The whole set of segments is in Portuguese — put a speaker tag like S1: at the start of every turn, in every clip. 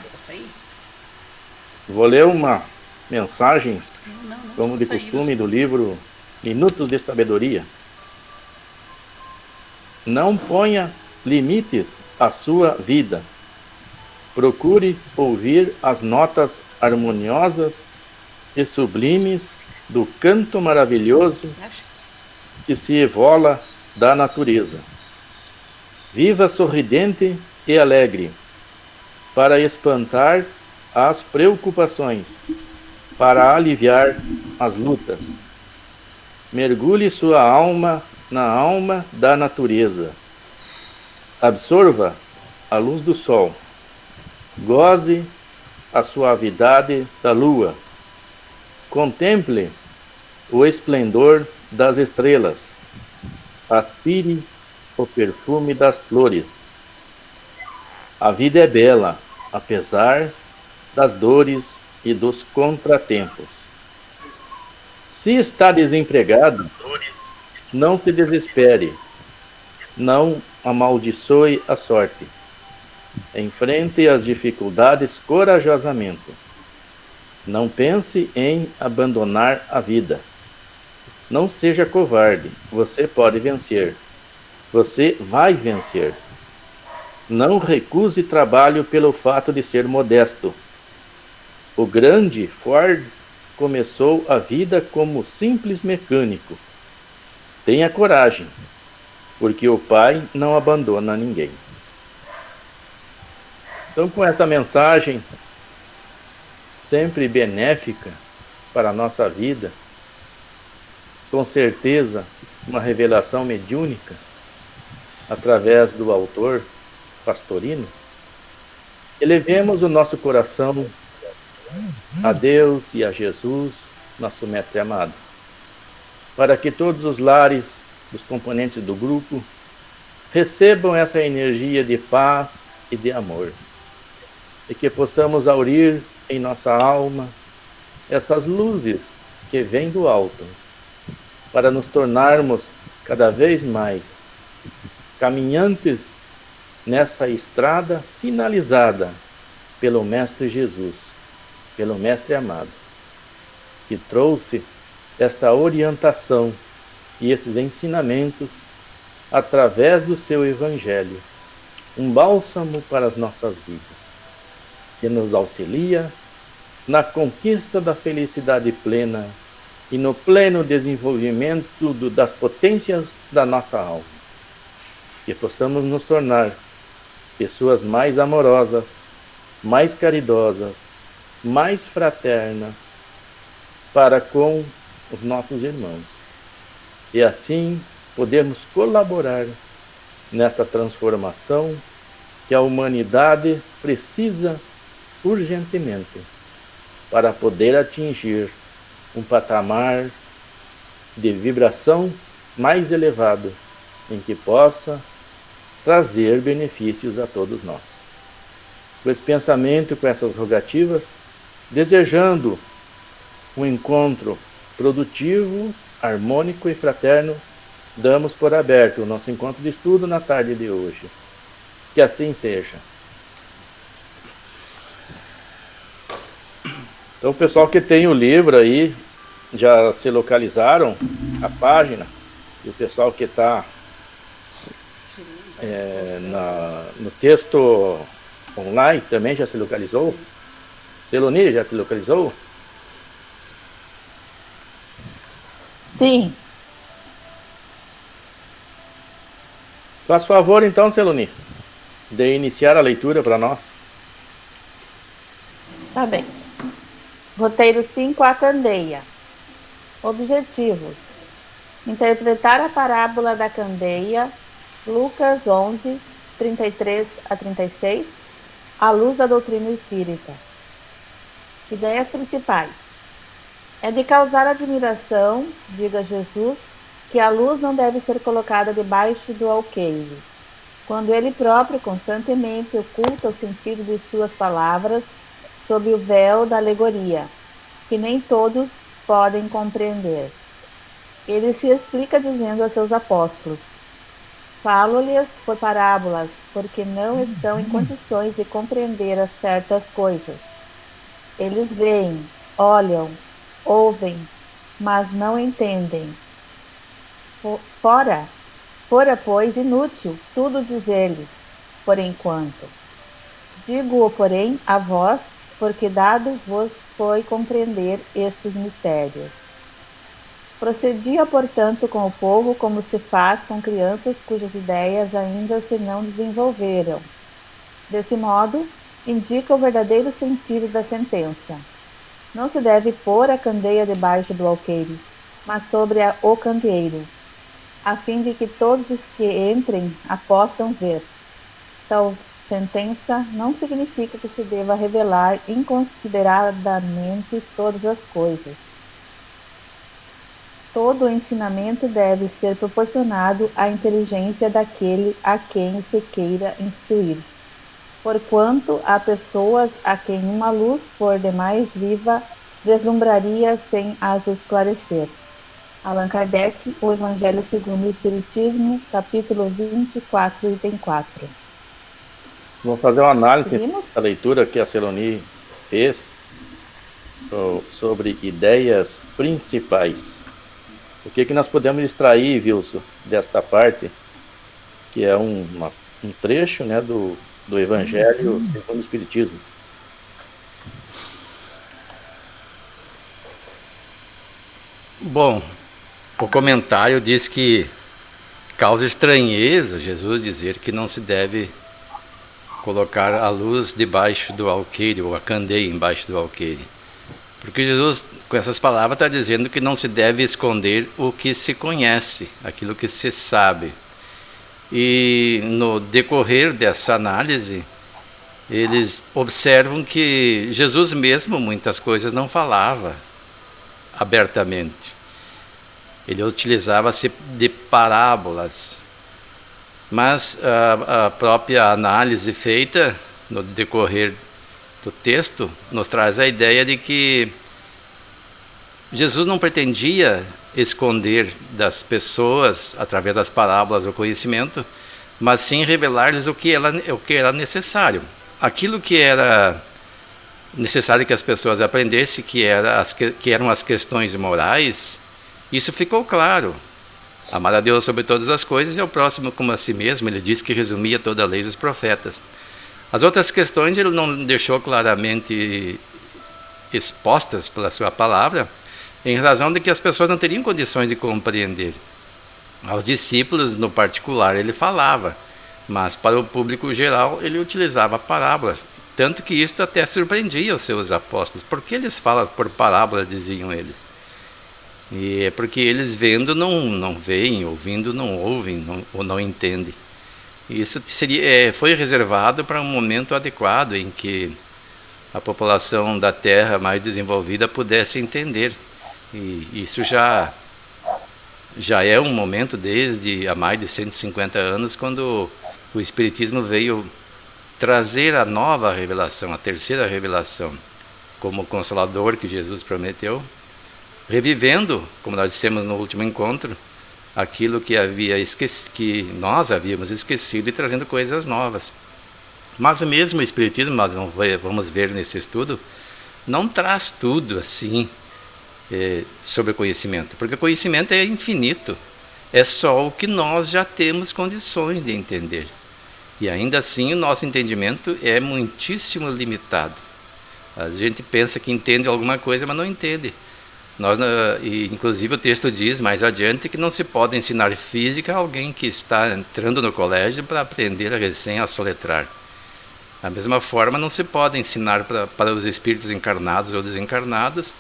S1: Posso sair?
S2: Vou ler uma mensagem,
S1: Não, não,
S2: como de
S1: posso sair.
S2: costume, do livro Minutos de Sabedoria. Não ponha limites à sua vida. Procure ouvir as notas harmoniosas e sublimes do canto maravilhoso
S1: Você acha?
S2: que se evola da natureza. Viva sorridente e alegre, para espantar as preocupações, para aliviar as lutas. Mergulhe sua alma na alma da natureza. Absorva a luz do sol. Goze a suavidade da lua. Contemple o esplendor das estrelas. Aspire o perfume das flores. A vida é bela, apesar das dores e dos contratempos. Se está desempregado, não se desespere, não amaldiçoe a sorte. Enfrente as dificuldades corajosamente. Não pense em abandonar a vida. Não seja covarde, você pode vencer. Você vai vencer. Não recuse trabalho pelo fato de ser modesto. O grande Ford começou a vida como simples mecânico. Tenha coragem, porque o Pai não abandona ninguém. Então, com essa mensagem sempre benéfica para a nossa vida, com certeza uma revelação mediúnica através do autor Pastorino, elevemos o nosso coração a Deus e a Jesus, nosso Mestre amado, para que todos os lares dos componentes do grupo recebam essa energia de paz e de amor, e que possamos aurir em nossa alma essas luzes que vêm do alto, para nos tornarmos cada vez mais caminhantes nessa estrada sinalizada pelo Mestre Jesus, pelo Mestre amado, que trouxe esta orientação e esses ensinamentos através do seu Evangelho, um bálsamo para as nossas vidas, que nos auxilia na conquista da felicidade plena e no pleno desenvolvimento das potências da nossa alma. Que possamos nos tornar pessoas mais amorosas, mais caridosas, mais fraternas para com os nossos irmãos. E assim podemos colaborar nesta transformação que a humanidade precisa urgentemente para poder atingir um patamar de vibração mais elevado, em que possa trazer benefícios a todos nós. Com esse pensamento, com essas rogativas, desejando um encontro produtivo, harmônico e fraterno, damos por aberto o nosso encontro de estudo na tarde de hoje. Que assim seja. Então, o pessoal que tem o livro aí, já se localizaram a página, e o pessoal que está no texto online também já se localizou? Celoni, já se localizou?
S3: Sim.
S2: Faz favor então, Celoni, de iniciar a leitura para nós.
S3: Tá bem. Roteiro 5, a candeia. Objetivos: interpretar a parábola da candeia, Lucas 11, 33 a 36, à luz da doutrina espírita. Ideias principais: é de causar admiração, diga Jesus, que a luz não deve ser colocada debaixo do alqueire, quando ele próprio constantemente oculta o sentido de suas palavras sob o véu da alegoria, que nem todos podem compreender. Ele se explica dizendo a seus apóstolos: Falo-lhes por parábolas, porque não estão em condições de compreender as certas coisas. Eles veem, olham, ouvem, mas não entendem. Fora, pois, inútil tudo dizer-lhes, por enquanto. Digo-o, porém, a vós, porque dado vos foi compreender estes mistérios. Procedia, portanto, com o povo como se faz com crianças cujas ideias ainda se não desenvolveram. Desse modo, indica o verdadeiro sentido da sentença. Não se deve pôr a candeia debaixo do alqueire, mas sobre o candeeiro, a fim de que todos os que entrem a possam ver. Tal sentença não significa que se deva revelar inconsideradamente todas as coisas. Todo o ensinamento deve ser proporcionado à inteligência daquele a quem se queira instruir, porquanto há pessoas a quem uma luz por demais viva deslumbraria sem as esclarecer. Allan Kardec, O Evangelho segundo o Espiritismo, capítulo 24, item 4.
S2: Vamos fazer uma análise
S3: Seguimos?
S2: da leitura que a Celoni fez sobre ideias principais. O que nós podemos extrair, Wilson, desta parte, que é um trecho, né, do Evangelho segundo o Espiritismo?
S1: Bom, o comentário diz que causa estranheza Jesus dizer que não se deve colocar a luz debaixo do alqueire, ou a candeia embaixo do alqueire. Porque Jesus, com essas palavras, está dizendo que não se deve esconder o que se conhece, aquilo que se sabe. E no decorrer dessa análise, eles observam que Jesus mesmo muitas coisas não falava abertamente. Ele utilizava-se de parábolas. Mas a própria análise feita no decorrer do texto nos traz a ideia de que Jesus não pretendia esconder das pessoas, através das parábolas, o conhecimento, mas sim revelar-lhes o que era necessário. Aquilo que era necessário que as pessoas aprendessem, que eram as questões morais, isso ficou claro. Amar a Deus sobre todas as coisas e ao próximo como a si mesmo. Ele disse que resumia toda a lei dos profetas. As outras questões ele não deixou claramente expostas pela sua palavra, em razão de que as pessoas não teriam condições de compreender. Aos discípulos, no particular, ele falava, mas para o público geral ele utilizava parábolas, tanto que isso até surpreendia os seus apóstolos. Por que eles falam por parábolas, diziam eles? E é porque eles vendo não veem, ouvindo não ouvem, ou não entendem. Isso foi reservado para um momento adequado em que a população da Terra mais desenvolvida pudesse entender. E isso já é um momento desde há mais de 150 anos, quando o Espiritismo veio trazer a nova revelação, a terceira revelação, como Consolador que Jesus prometeu, revivendo, como nós dissemos no último encontro, aquilo que nós havíamos esquecido e trazendo coisas novas. Mas mesmo o Espiritismo, nós vamos ver nesse estudo, não traz tudo assim sobre o conhecimento, porque o conhecimento é infinito, é só o que nós já temos condições de entender. E ainda assim o nosso entendimento é muitíssimo limitado. A gente pensa que entende alguma coisa, mas não entende. Inclusive o texto diz mais adiante que não se pode ensinar física a alguém que está entrando no colégio para aprender a soletrar. Da mesma forma, não se pode ensinar para os espíritos encarnados ou desencarnados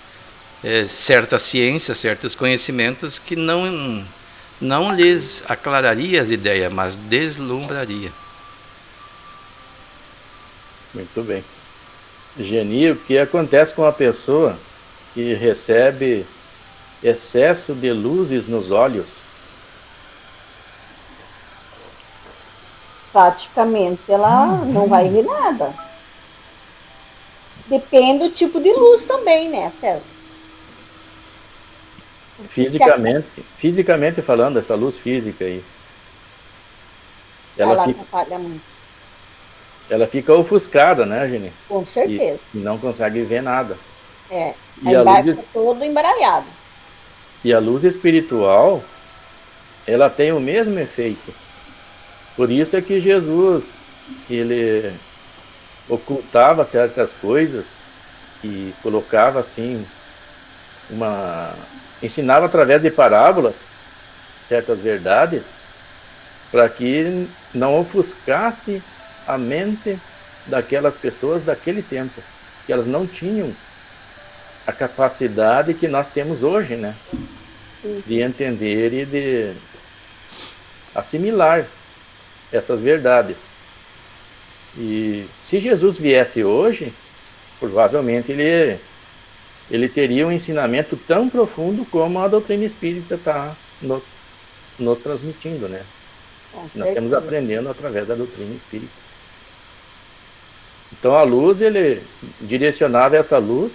S1: certa ciência, certos conhecimentos que não lhes aclararia as ideias, mas deslumbraria.
S2: Muito bem. Geni, o que acontece com a pessoa que recebe excesso de luzes nos olhos?
S4: Praticamente ela não vai ver nada. Depende do tipo de luz também, né, César?
S2: Fisicamente falando, essa luz física aí. ela
S4: Ela
S2: fica,
S4: atrapalha muito,
S2: ela fica ofuscada, né, Geni?
S4: com
S2: E
S4: certeza.
S2: não consegue ver nada.
S4: É,
S2: E
S4: aí
S2: a luz,
S4: embarca todo embaralhado.
S2: e a luz espiritual, ela tem o mesmo efeito. Por isso é que Jesus, ele ocultava certas coisas e colocava assim uma ensinava através de parábolas certas verdades para que não ofuscasse a mente daquelas pessoas daquele tempo, que elas não tinham a capacidade que nós temos hoje, né,
S4: Sim.
S2: de entender e de assimilar essas verdades. E se Jesus viesse hoje, provavelmente ele teria um ensinamento tão profundo como a doutrina espírita está nos transmitindo, né?
S4: Com
S2: Nós estamos
S4: certeza.
S2: aprendendo através da doutrina espírita. Então a luz, ele direcionava essa luz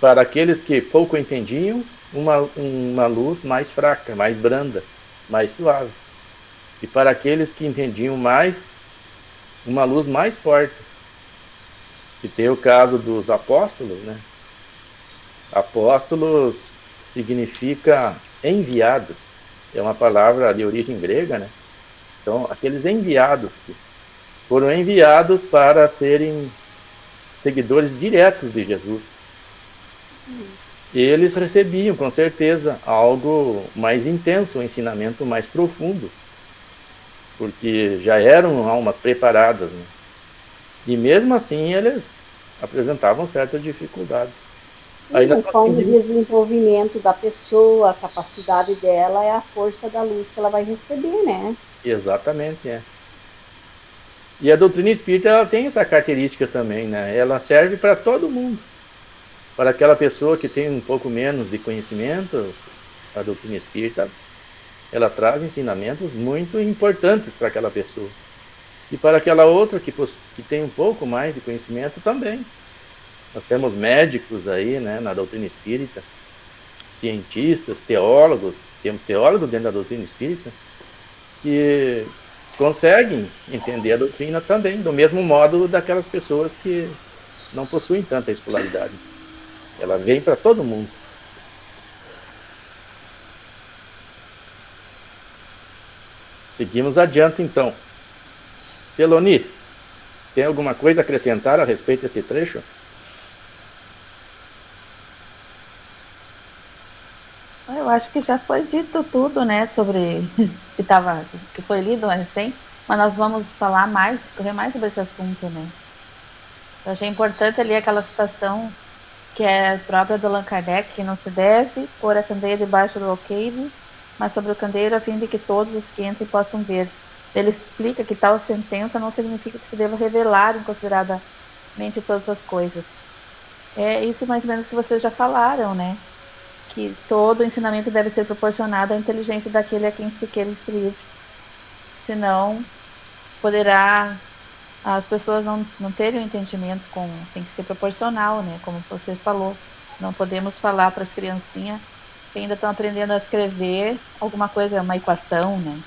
S2: para aqueles que pouco entendiam, uma luz mais fraca, mais branda, mais suave. E para aqueles que entendiam mais, uma luz mais forte. E tem o caso dos apóstolos, né? Apóstolos significa enviados. É uma palavra de origem grega, né? Então, aqueles enviados que foram enviados para serem seguidores diretos de Jesus. Eles recebiam, com certeza, algo mais intenso, um ensinamento mais profundo, porque já eram almas preparadas, né? E mesmo assim eles apresentavam certa dificuldade. Aí nós
S4: Conforme o
S2: conseguimos...
S4: desenvolvimento da pessoa, a capacidade dela é a força da luz que ela vai receber, né?
S2: Exatamente, é. E a doutrina espírita, ela tem essa característica também, né? Ela serve para todo mundo. Para aquela pessoa que tem um pouco menos de conhecimento, a doutrina espírita, ela traz ensinamentos muito importantes para aquela pessoa. E para aquela outra que tem um pouco mais de conhecimento também. Nós temos médicos aí, né, na doutrina espírita, cientistas, teólogos, temos teólogos dentro da doutrina espírita, que conseguem entender a doutrina também, do mesmo modo daquelas pessoas que não possuem tanta escolaridade. Ela vem para todo mundo. Seguimos adiante, então. Celoni, tem alguma coisa a acrescentar a respeito desse trecho?
S3: Eu acho que já foi dito tudo, né, sobre que foi lido recém, mas nós vamos falar mais, discorrer mais sobre esse assunto, né. Eu achei importante ali aquela citação que é própria do Allan Kardec, que não se deve pôr a candeia debaixo do alqueire, mas sobre o candeeiro a fim de que todos os que entrem possam ver. Ele explica que tal sentença não significa que se deva revelar inconsideradamente todas as coisas. É isso mais ou menos que vocês já falaram, né? Que todo ensinamento deve ser proporcionado à inteligência daquele a quem se queira instruir. Senão, poderá as pessoas não terem um entendimento tem que ser proporcional, né? Como você falou. Não podemos falar para as criancinhas que ainda estão aprendendo a escrever alguma coisa, uma equação, né?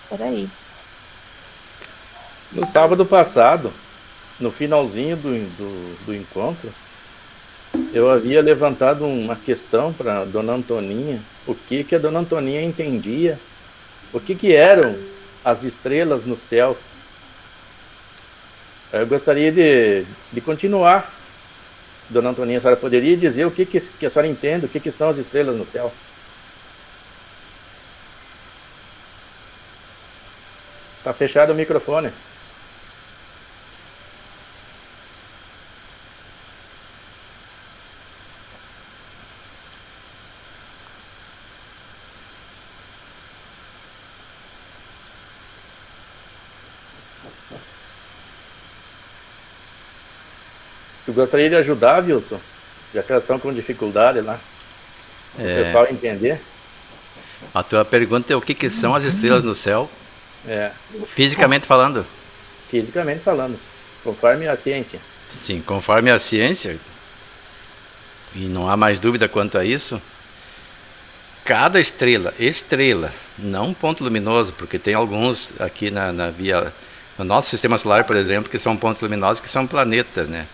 S3: Por aí.
S2: No sábado passado, no finalzinho do encontro, eu havia levantado uma questão para a dona Antoninha, o que a dona Antoninha entendia, o que eram as estrelas no céu. Eu gostaria de continuar. Dona Antoninha, a senhora poderia dizer o que a senhora entende, o que são as estrelas no céu? Está fechado o microfone. Eu gostaria de ajudar, Wilson, já que elas estão com dificuldade lá, o pessoal entender.
S1: A tua pergunta é o que são as estrelas no céu, fisicamente falando?
S2: Fisicamente falando, conforme a ciência.
S1: Sim, conforme a ciência, e não há mais dúvida quanto a isso, cada estrela, não ponto luminoso, porque tem alguns aqui no nosso sistema solar, por exemplo, que são pontos luminosos, que são planetas, né?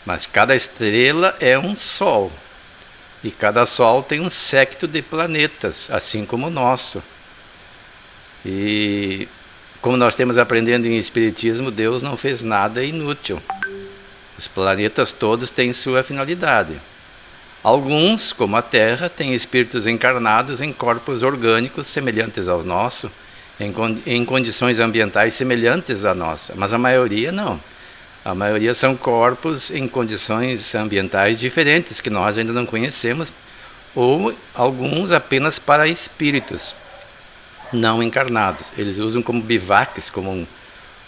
S1: Mas cada estrela é um sol. E cada sol tem um séquito de planetas, assim como o nosso. E como nós temos aprendendo em Espiritismo, Deus não fez nada inútil. Os planetas todos têm sua finalidade. Alguns, como a Terra, têm espíritos encarnados em corpos orgânicos semelhantes ao nosso, em condições ambientais semelhantes à nossa, mas a maioria não. A maioria são corpos em condições ambientais diferentes, que nós ainda não conhecemos, ou alguns apenas para espíritos não encarnados. Eles usam como bivaques, como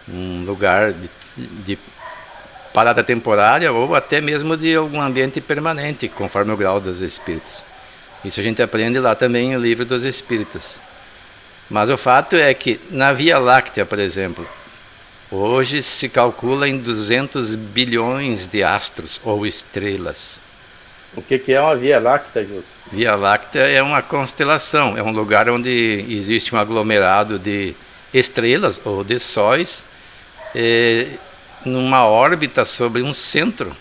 S1: um lugar de parada temporária, ou até mesmo de algum ambiente permanente, conforme o grau dos espíritos. Isso a gente aprende lá também no Livro dos Espíritos. Mas o fato é que na Via Láctea, por exemplo, hoje se calcula em 200 bilhões de astros ou estrelas.
S2: O que é uma Via Láctea, Júlio?
S1: Via Láctea é uma constelação, é um lugar onde existe um aglomerado de estrelas ou de sóis, numa órbita sobre um centro,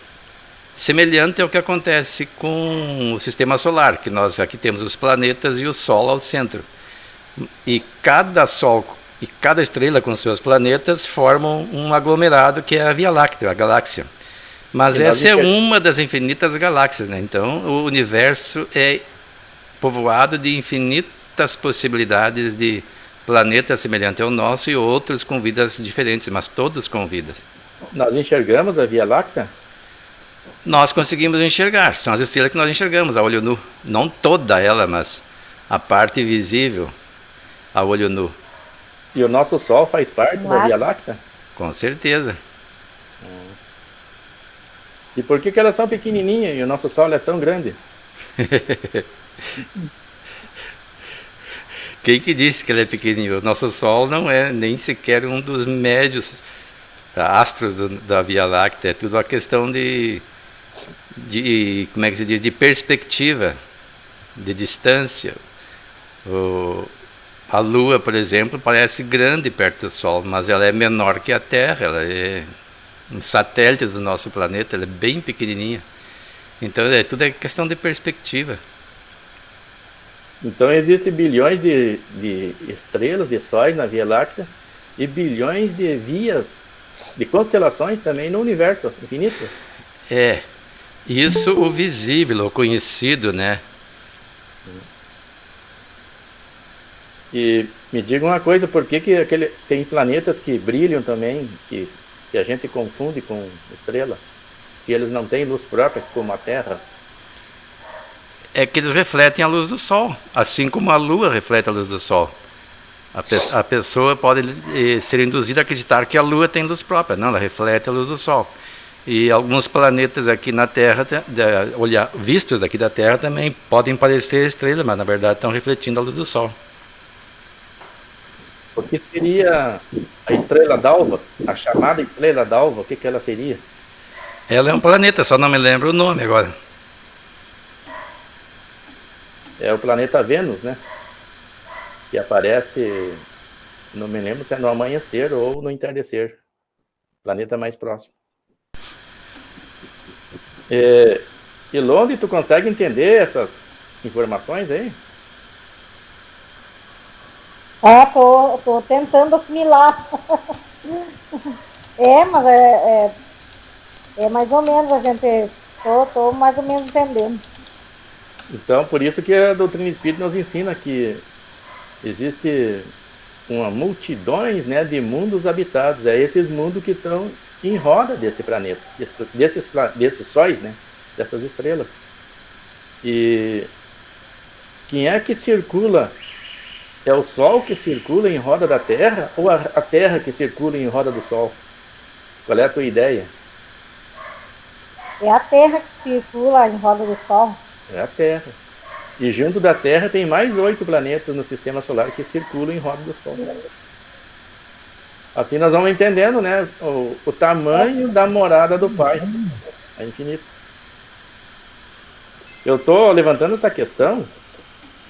S1: semelhante ao que acontece com o sistema solar, que nós aqui temos os planetas e o Sol ao centro. E cada Sol e cada estrela com seus planetas formam um aglomerado que é a Via Láctea, a galáxia. Mas essa é uma das infinitas galáxias, né? Então o universo é povoado de infinitas possibilidades de planetas semelhantes ao nosso e outros com vidas diferentes, mas todos com vidas.
S2: Nós enxergamos a Via Láctea?
S1: Nós conseguimos enxergar, são as estrelas que nós enxergamos a olho nu. Não toda ela, mas a parte visível a olho nu.
S2: E o nosso Sol faz parte da Via Láctea?
S1: Com certeza.
S2: E por que elas são pequenininhas e o nosso Sol é tão grande?
S1: Quem que disse que ele é pequenininho? O nosso Sol não é nem sequer um dos médios astros da Via Láctea. É tudo uma questão de como é que se diz, de perspectiva, de distância. A Lua, por exemplo, parece grande perto do Sol, mas ela é menor que a Terra, ela é um satélite do nosso planeta, ela é bem pequenininha. Então tudo é questão de perspectiva.
S2: Então existem bilhões de estrelas, de sóis na Via Láctea e bilhões de vias, de constelações também no universo infinito.
S1: Isso o visível, o conhecido, né?
S2: E me diga uma coisa, por que tem planetas que brilham também, que a gente confunde com estrela, se eles não têm luz própria como a Terra?
S1: É que eles refletem a luz do Sol, assim como a Lua reflete a luz do Sol. A pessoa pode ser induzida a acreditar que a Lua tem luz própria. Não, ela reflete a luz do Sol. E alguns planetas aqui na Terra, vistos daqui da Terra, também podem parecer estrelas, mas na verdade estão refletindo a luz do Sol.
S2: O que seria a estrela d'alva, a chamada estrela d'alva, o que ela seria?
S1: Ela é um planeta, só não me lembro o nome agora.
S2: É o planeta Vênus, né? Que aparece, não me lembro se é no amanhecer ou no entardecer. Planeta mais próximo. E Londres, tu consegue entender essas informações aí?
S4: Tô tentando assimilar. Mas é mais ou menos, a gente tô mais ou menos entendendo.
S2: Então, por isso que a doutrina espírita nos ensina que existe uma multidões, né, de mundos habitados. É esses mundos que estão em roda desse planeta, desses sóis, né, dessas estrelas. E quem é que circula? É o Sol que circula em roda da Terra ou a Terra que circula em roda do Sol? Qual é a tua ideia?
S4: É a Terra que circula em roda do Sol.
S2: É a Terra. E junto da Terra tem mais 8 planetas no Sistema Solar que circulam em roda do Sol. Assim nós vamos entendendo, né, o tamanho da morada do Pai. É infinito. Eu estou levantando essa questão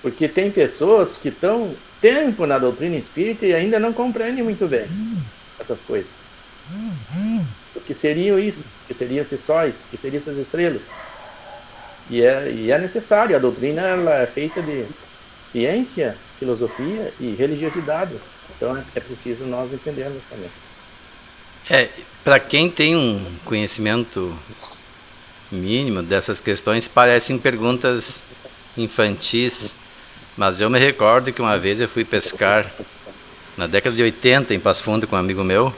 S2: Porque tem pessoas que estão tempo na doutrina espírita e ainda não compreendem muito bem essas coisas. O que seriam isso? O que seriam esses sóis? O que seriam essas estrelas? E é necessário. A doutrina ela é feita de ciência, filosofia e religiosidade. Então é preciso nós entendermos também.
S1: Para quem tem um conhecimento mínimo dessas questões, parecem perguntas infantis, mas eu me recordo que uma vez eu fui pescar na década de 80 em Passo Fundo com um amigo meu,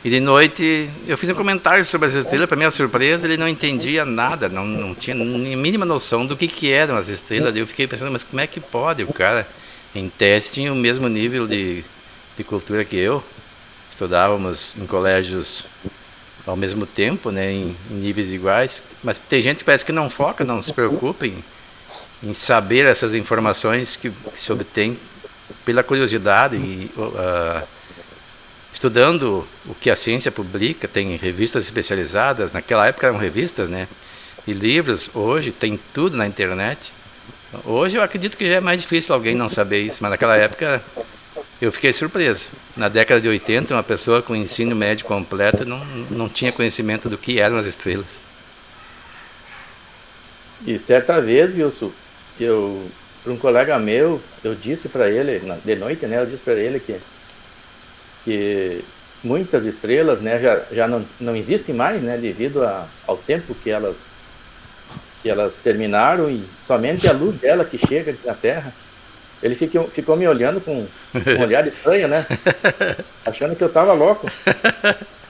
S1: e de noite eu fiz um comentário sobre as estrelas. Para minha surpresa, ele não entendia nada, não tinha nem a mínima noção do que eram as estrelas. Eu fiquei pensando, mas como é que pode? O cara, em teste, tinha o mesmo nível de cultura que eu. Estudávamos em colégios ao mesmo tempo, né, em níveis iguais, mas tem gente que parece que não foca, não se preocupa em saber essas informações que se obtém pela curiosidade e estudando o que a ciência publica. Tem revistas especializadas, naquela época eram revistas, né, e livros. Hoje tem tudo na internet. Hoje eu acredito que já é mais difícil alguém não saber isso, mas naquela época eu fiquei surpreso. Na década de 80, uma pessoa com ensino médio completo não tinha conhecimento do que eram as estrelas.
S2: E certa vez, Wilson, para um colega meu, eu disse para ele, de noite, né, eu disse para ele que muitas estrelas, né, já não existem mais, né, devido ao tempo que elas terminaram, e somente a luz dela que chega aqui na Terra. Ele ficou me olhando com um olhar estranho, né? Achando que eu estava louco.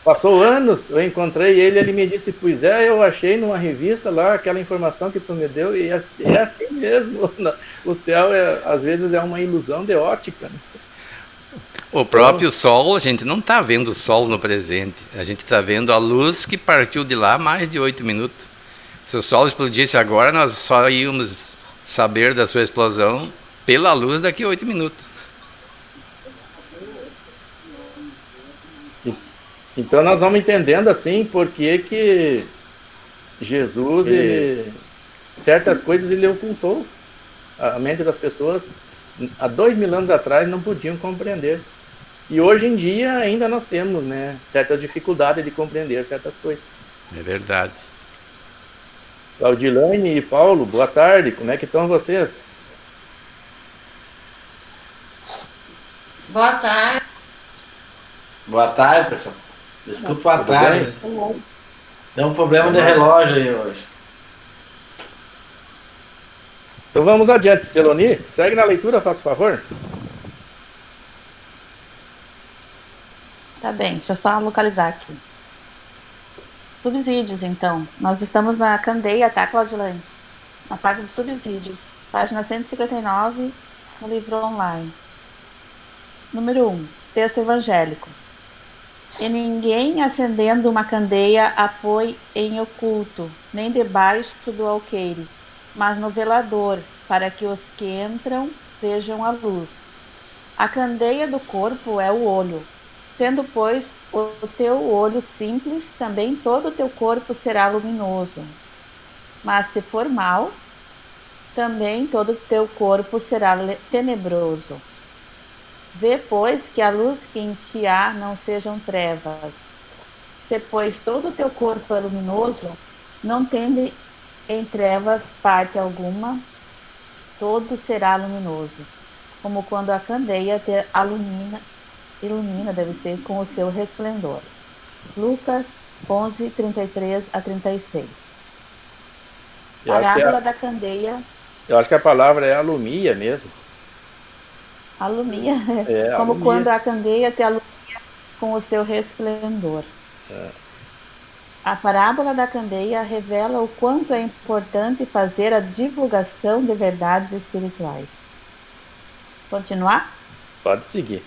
S2: Passou anos, eu encontrei ele me disse, pois eu achei numa revista lá aquela informação que tu me deu, e é assim mesmo. O céu, às vezes, é uma ilusão de ótica. Né?
S1: O próprio Sol, a gente não está vendo o Sol no presente. A gente está vendo a luz que partiu de lá há mais de 8 minutos. Se o Sol explodisse agora, nós só íamos saber da sua explosão pela luz daqui a 8 minutos.
S2: Então nós vamos entendendo assim porque Jesus, certas coisas ele ocultou. A mente das pessoas, há 2000 anos atrás, não podiam compreender. E hoje em dia ainda nós temos, né, certa dificuldade de compreender certas coisas.
S1: É verdade.
S2: Claudilane e Paulo, boa tarde. Como é que estão vocês?
S5: Boa tarde.
S6: Boa tarde, pessoal. Desculpa o atraso. Deu um problema de relógio aí hoje.
S2: Então vamos adiante. Celoni, segue na leitura, faça favor.
S3: Tá bem, deixa eu só localizar aqui. Subsídios, então. Nós estamos na Candeia, tá, Claudilane? Na página de subsídios. Página 159, no livro online. Número 1. Texto evangélico. E ninguém acendendo uma candeia a põe em oculto, nem debaixo do alqueire, mas no velador, para que os que entram vejam a luz. A candeia do corpo é o olho. Sendo, pois, o teu olho simples, também todo o teu corpo será luminoso. Mas se for mau, também todo o teu corpo será tenebroso. Vê, pois, que a luz que em ti há não sejam trevas. Se, pois, todo o teu corpo é luminoso, não tende em trevas parte alguma, todo será luminoso, como quando a candeia te ilumina, deve ser, com o seu resplendor. Lucas 11, 33 a 36. Parábola da candeia.
S2: Eu acho que a palavra é alumia mesmo.
S3: Alumia, como
S2: alumia.
S3: Quando a candeia te alumia com o seu resplendor. A parábola da candeia revela o quanto é importante fazer a divulgação de verdades espirituais. Continuar?
S2: Pode seguir.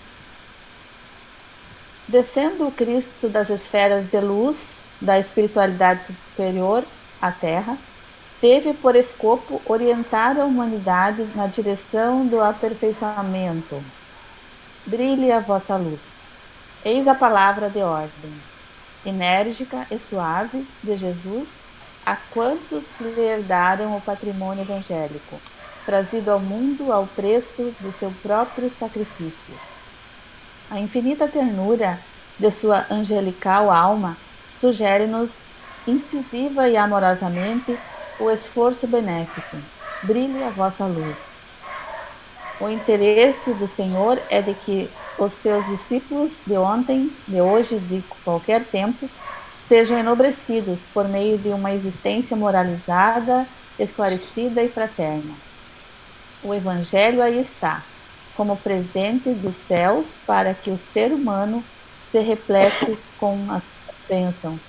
S3: Descendo o Cristo das esferas de luz da espiritualidade superior à Terra, teve por escopo orientar a humanidade na direção do aperfeiçoamento. Brilhe a vossa luz. Eis a palavra de ordem, enérgica e suave, de Jesus, a quantos lhe herdaram o patrimônio evangélico. trazido ao mundo ao preço do seu próprio sacrifício. A infinita ternura de sua angelical alma sugere-nos, incisiva e amorosamente, o esforço benéfico. Brilhe a vossa luz. O interesse do Senhor é de que os seus discípulos de ontem, de hoje e de qualquer tempo sejam enobrecidos por meio de uma existência moralizada, esclarecida e fraterna. O Evangelho aí está, como presente dos céus para que o ser humano se replete com as bênçãos,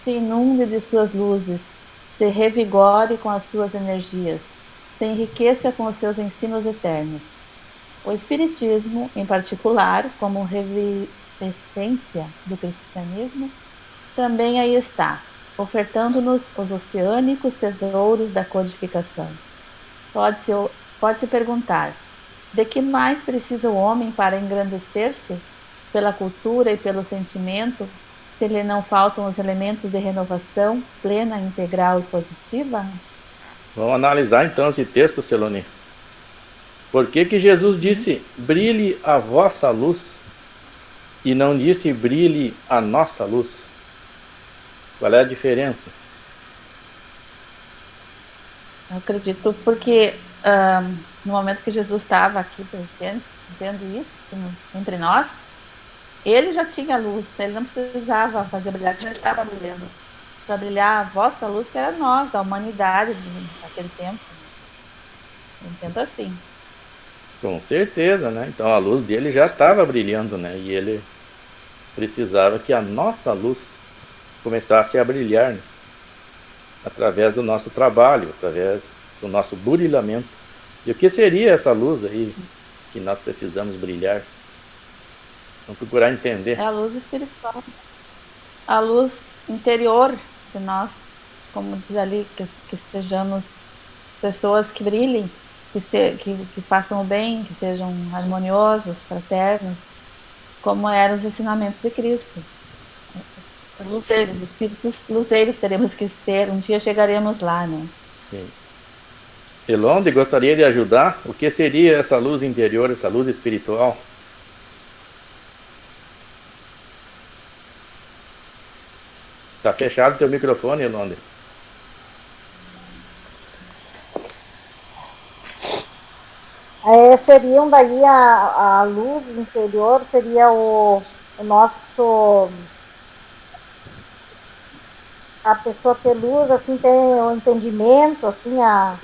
S3: se inunde de suas luzes, se revigore com as suas energias, se enriqueça com os seus ensinos eternos. O Espiritismo, em particular, como reviviscência do cristianismo, também aí está, ofertando-nos os oceânicos tesouros da codificação. Pode-se perguntar, de que mais precisa o homem para engrandecer-se pela cultura e pelo sentimento, se lhe não faltam os elementos de renovação plena, integral e positiva?
S2: Vamos analisar então esse texto, Celoni. Por que Jesus disse, brilhe a vossa luz, e não disse, brilhe a nossa luz? Qual é a diferença?
S3: Eu acredito porque no momento que Jesus estava aqui presente, vendo isso entre nós, ele já tinha luz, ele não precisava fazer brilhar, ele já estava brilhando. Para brilhar a vossa luz, que era nós, da humanidade daquele tempo. Eu entendo assim.
S2: Com certeza, né? Então a luz dele já estava brilhando, né? E ele precisava que a nossa luz começasse a brilhar, né? Através do nosso trabalho, através do nosso burilamento. E o que seria essa luz aí que nós precisamos brilhar? Vamos procurar entender.
S3: É a luz espiritual. A luz interior de nós, como diz ali, que sejamos pessoas que brilhem, que façam o bem, que sejam harmoniosos, fraternos, como eram os ensinamentos de Cristo. Luzeiros, espíritos luzeiros teremos que ser, um dia chegaremos lá, né?
S2: Sim. Elonde gostaria de ajudar. O que seria essa luz interior, essa luz espiritual? Está fechado o teu microfone, Elonde.
S4: Seriam daí a luz interior, seria o nosso... A pessoa ter luz, assim, ter o entendimento, assim, o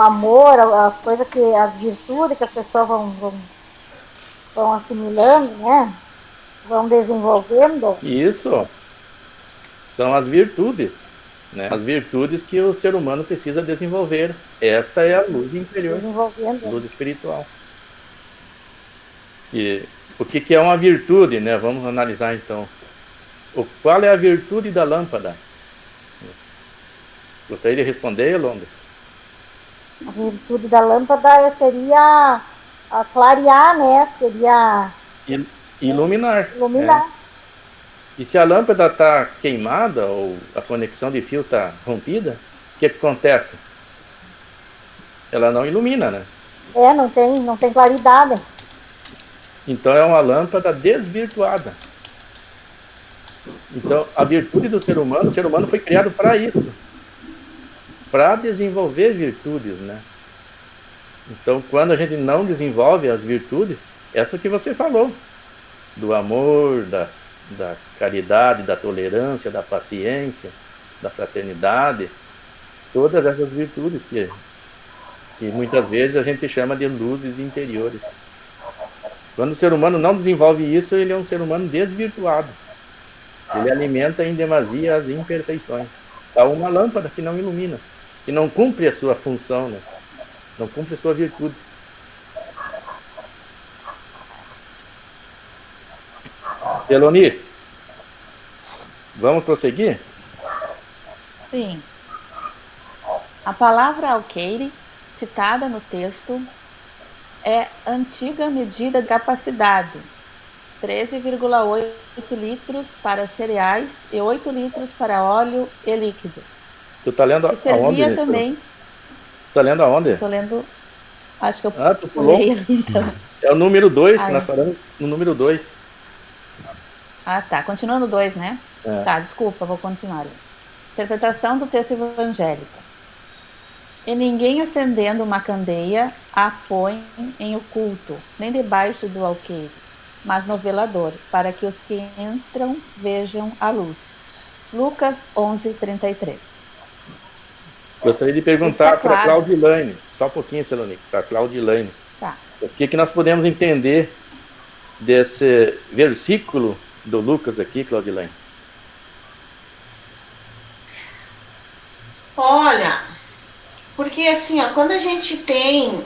S4: amor, as coisas as virtudes que a pessoa vão assimilando, né? Vão desenvolvendo.
S2: Isso são as virtudes, né? As virtudes que o ser humano precisa desenvolver. Esta é a luz interior,
S4: Desenvolvendo.
S2: luz espiritual. E o que é uma virtude, né? Vamos analisar então. Qual é a virtude da lâmpada? Gostaria de responder, Elonde?
S4: A virtude da lâmpada seria clarear, né? Seria
S2: iluminar.
S4: Iluminar.
S2: Né? E se a lâmpada está queimada ou a conexão de fio está rompida, o que acontece? Ela não ilumina, né?
S4: Não tem claridade.
S2: Então é uma lâmpada desvirtuada. Então a virtude do ser humano, o ser humano foi criado para isso, para desenvolver virtudes, né? Então quando a gente não desenvolve as virtudes, essa que você falou, do amor, da caridade, da tolerância, da paciência, da fraternidade, todas essas virtudes que muitas vezes a gente chama de luzes interiores. Quando o ser humano não desenvolve isso, ele é um ser humano desvirtuado. Ele alimenta em demasia as imperfeições. Há uma lâmpada que não ilumina, que não cumpre a sua função, né? Não cumpre a sua virtude. Eloni, vamos prosseguir?
S3: Sim. A palavra alqueire, citada no texto, é antiga medida de capacidade, 13,8 litros para cereais e 8 litros para óleo e líquido.
S2: Tu está lendo
S3: Que servia
S2: aonde,
S3: também
S2: Tá lendo aonde?
S3: Estou lendo, acho que eu
S2: Tu pulou?
S3: pulei ali, então.
S2: É o número 2,
S3: Ah,
S2: que nós paramos no número 2.
S3: Ah, tá. Continuando 2, né?
S2: É.
S3: Tá, desculpa, vou continuar. Interpretação do texto evangélico. E ninguém acendendo uma candeia a põe em oculto, nem debaixo do alqueire, mas no velador, para que os que entram vejam a luz. Lucas 11:33.
S2: Gostaria de
S3: Está
S2: perguntar para
S3: claro.
S2: Claudilane, só um pouquinho, Celonique, para Claudilane.
S3: Tá.
S2: O que nós podemos entender desse versículo do Lucas aqui, Claudilane?
S5: Olha, porque assim, ó, quando a gente tem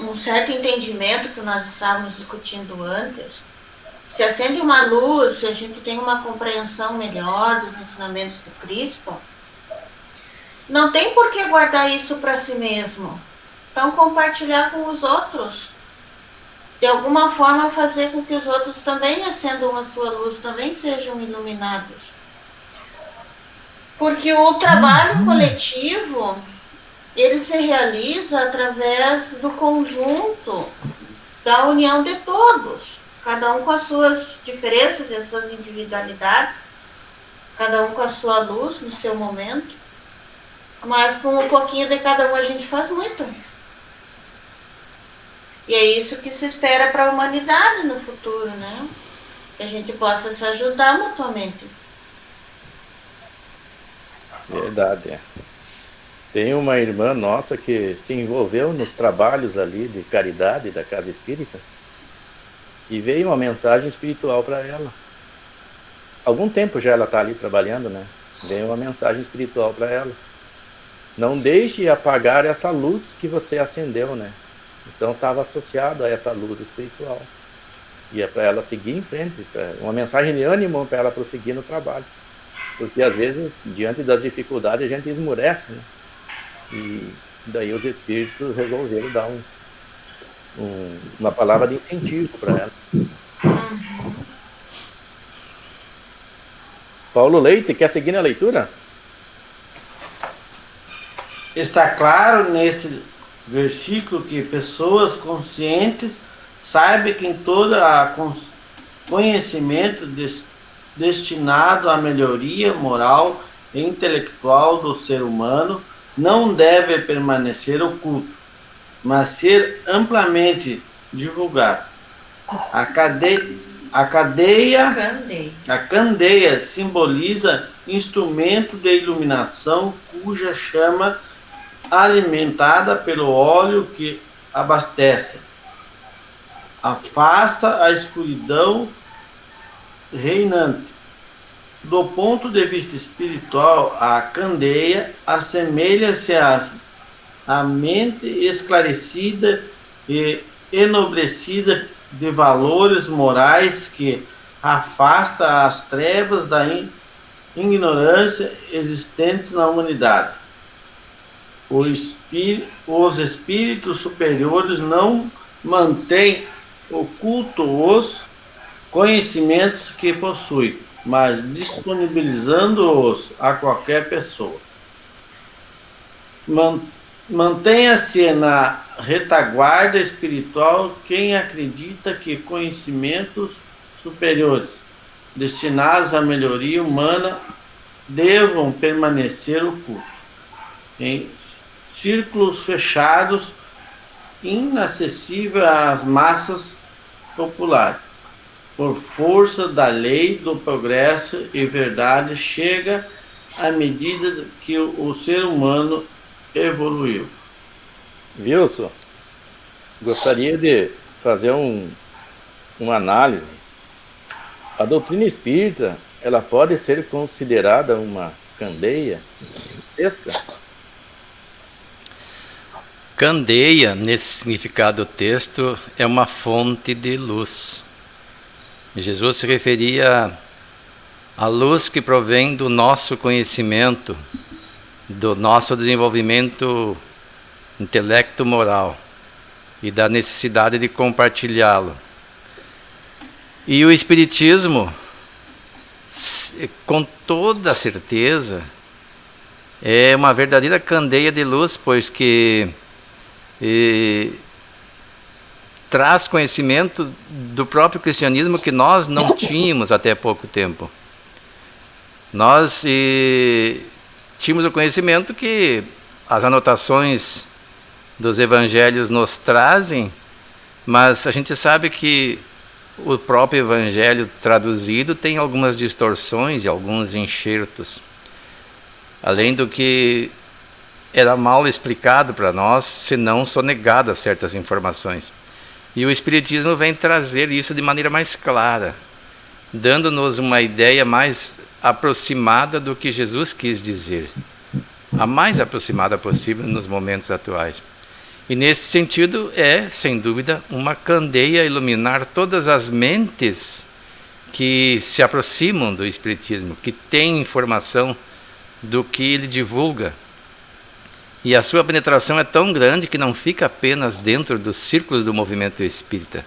S5: um certo entendimento que nós estávamos discutindo antes, se acende uma luz, se a gente tem uma compreensão melhor dos ensinamentos do Cristo, não tem por que guardar isso para si mesmo. Então, compartilhar com os outros. De alguma forma, fazer com que os outros também acendam a sua luz, também sejam iluminados. Porque o trabalho coletivo, ele se realiza através do conjunto, da união de todos. Cada um com as suas diferenças e as suas individualidades, cada um com a sua luz no seu momento, mas com um pouquinho de cada um a gente faz muito. E é isso que se espera para a humanidade no futuro, né? Que a gente possa se ajudar mutuamente.
S2: Verdade, é. Tem uma irmã nossa que se envolveu nos trabalhos ali de caridade da Casa Espírita e veio uma mensagem espiritual para ela. Algum tempo já ela está ali trabalhando, né? Veio uma mensagem espiritual para ela. Não deixe apagar essa luz que você acendeu, né? Então estava associado a essa luz espiritual. E é para ela seguir em frente, uma mensagem de ânimo para ela prosseguir no trabalho. Porque às vezes, diante das dificuldades, a gente esmurece, né? E daí os espíritos resolveram dar uma palavra de incentivo para ela. Paulo Leite, quer seguir na leitura?
S6: Está claro nesse versículo que pessoas conscientes saibam que em todo conhecimento destinado à melhoria moral e intelectual do ser humano não deve permanecer oculto, mas ser amplamente divulgado. A candeia simboliza instrumento de iluminação cuja chama alimentada pelo óleo que abastece afasta a escuridão reinante. Do ponto de vista espiritual, a candeia assemelha-se à mente esclarecida e enobrecida de valores morais que afasta as trevas da ignorância existentes na humanidade. Os espíritos superiores não mantêm oculto os conhecimentos que possuem, mas disponibilizando-os a qualquer pessoa. Mantenha-se na retaguarda espiritual quem acredita que conhecimentos superiores destinados à melhoria humana devam permanecer ocultos, em círculos fechados, inacessível às massas populares. Por força da lei do progresso e verdade, chega à medida que o ser humano evoluiu.
S2: Wilson, gostaria de fazer uma análise. A doutrina espírita, ela pode ser considerada uma candeia gigantesca?
S1: Candeia, nesse significado do texto, é uma fonte de luz. Jesus se referia à luz que provém do nosso conhecimento, do nosso desenvolvimento intelecto-moral e da necessidade de compartilhá-lo. E o Espiritismo, com toda certeza, é uma verdadeira candeia de luz, pois que e traz conhecimento do próprio cristianismo que nós não tínhamos até pouco tempo. Nós tínhamos o conhecimento que as anotações dos evangelhos nos trazem, mas a gente sabe que o próprio evangelho traduzido tem algumas distorções e alguns enxertos. Além do que era mal explicado para nós, se não sonegadas certas informações. E o Espiritismo vem trazer isso de maneira mais clara, dando-nos uma ideia mais aproximada do que Jesus quis dizer, a mais aproximada possível nos momentos atuais. E nesse sentido é, sem dúvida, uma candeia a iluminar todas as mentes que se aproximam do Espiritismo, que têm informação do que ele divulga. E a sua penetração é tão grande que não fica apenas dentro dos círculos do movimento espírita.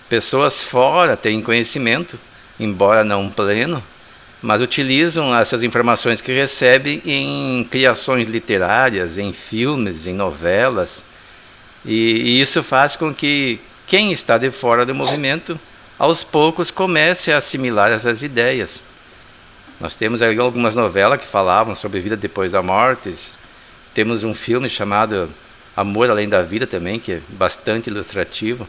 S1: Pessoas fora têm conhecimento, embora não pleno, mas utilizam essas informações que recebem em criações literárias, em filmes, em novelas. E isso faz com que quem está de fora do movimento, aos poucos, comece a assimilar essas ideias. Nós temos algumas novelas que falavam sobre vida depois da morte. Temos um filme chamado Amor Além da Vida também, que é bastante ilustrativo.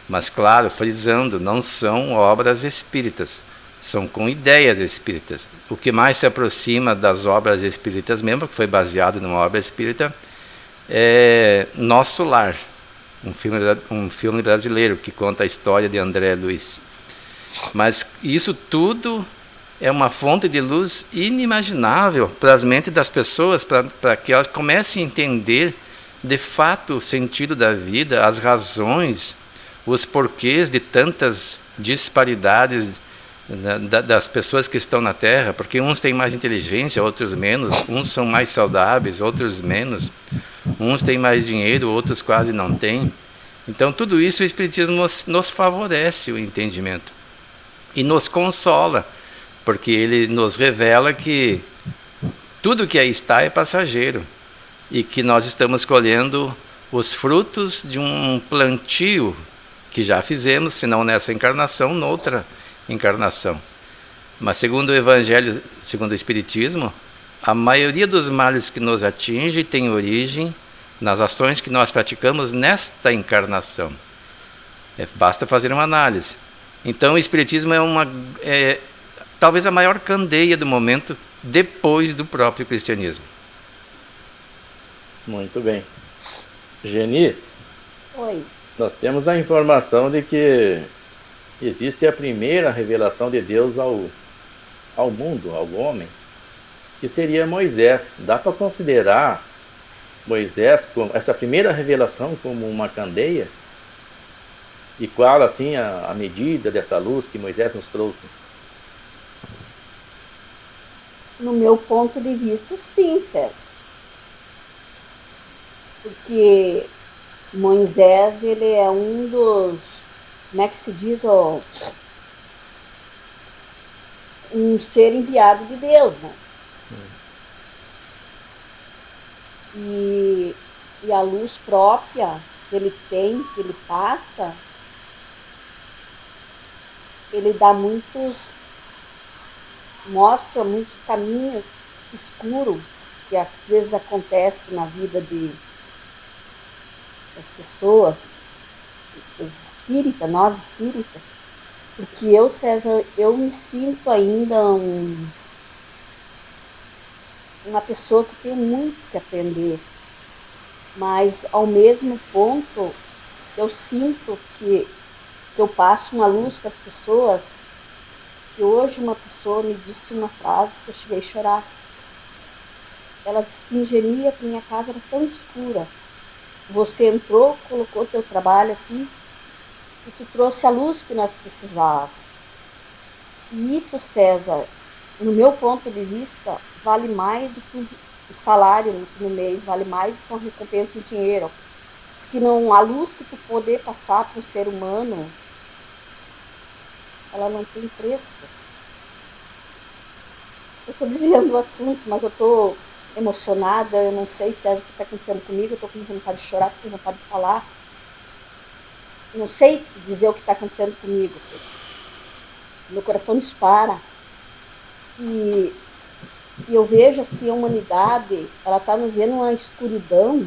S1: Mas, claro, frisando, não são obras espíritas, são com ideias espíritas. O que mais se aproxima das obras espíritas mesmo, que foi baseado numa obra espírita, é Nosso Lar, um filme brasileiro que conta a história de André Luiz. Mas isso tudo é uma fonte de luz inimaginável para as mentes das pessoas, para que elas comecem a entender de fato o sentido da vida, as razões, os porquês de tantas disparidades das pessoas que estão na Terra, porque uns têm mais inteligência, outros menos, uns são mais saudáveis, outros menos, uns têm mais dinheiro, outros quase não têm. Então tudo isso o Espiritismo nos favorece o entendimento e nos consola, porque ele nos revela que tudo que aí está é passageiro e que nós estamos colhendo os frutos de um plantio que já fizemos, se não nessa encarnação, noutra encarnação. Mas segundo o Evangelho, segundo o Espiritismo, a maioria dos males que nos atinge tem origem nas ações que nós praticamos nesta encarnação. Basta fazer uma análise. Então o Espiritismo é talvez a maior candeia do momento, depois do próprio cristianismo.
S2: Muito bem. Geni,
S4: Oi.
S2: nós temos a informação de que existe a primeira revelação de Deus ao mundo, ao homem, que seria Moisés. Dá para considerar Moisés, essa primeira revelação, como uma candeia? E qual, assim, a medida dessa luz que Moisés nos trouxe?
S4: No meu ponto de vista, sim, César. Porque Moisés, ele é um dos, como é que se diz, um ser enviado de Deus, né? E a luz própria que ele tem, que ele passa, ele dá mostra muitos caminhos escuros que às vezes acontece na vida das pessoas, os espíritas, nós espíritas, porque eu, César, eu me sinto ainda uma pessoa que tem muito que aprender, mas ao mesmo ponto eu sinto que eu passo uma luz para as pessoas. Que hoje uma pessoa me disse uma frase que eu cheguei a chorar. Ela disse assim: Genia, que minha casa era tão escura. Você entrou, colocou teu trabalho aqui e tu trouxe a luz que nós precisávamos. E isso, César, no meu ponto de vista, vale mais do que o salário no mês, vale mais do que uma recompensa em dinheiro. Porque não, a luz que tu poder passar para o ser humano, ela não tem preço. Eu estou desviando o assunto, mas eu estou emocionada, eu não sei, César, o que está acontecendo comigo, eu estou com vontade de chorar, estou com vontade de falar. Não sei dizer o que está acontecendo comigo. Meu coração dispara. E eu vejo assim, a humanidade, ela está vivendo uma escuridão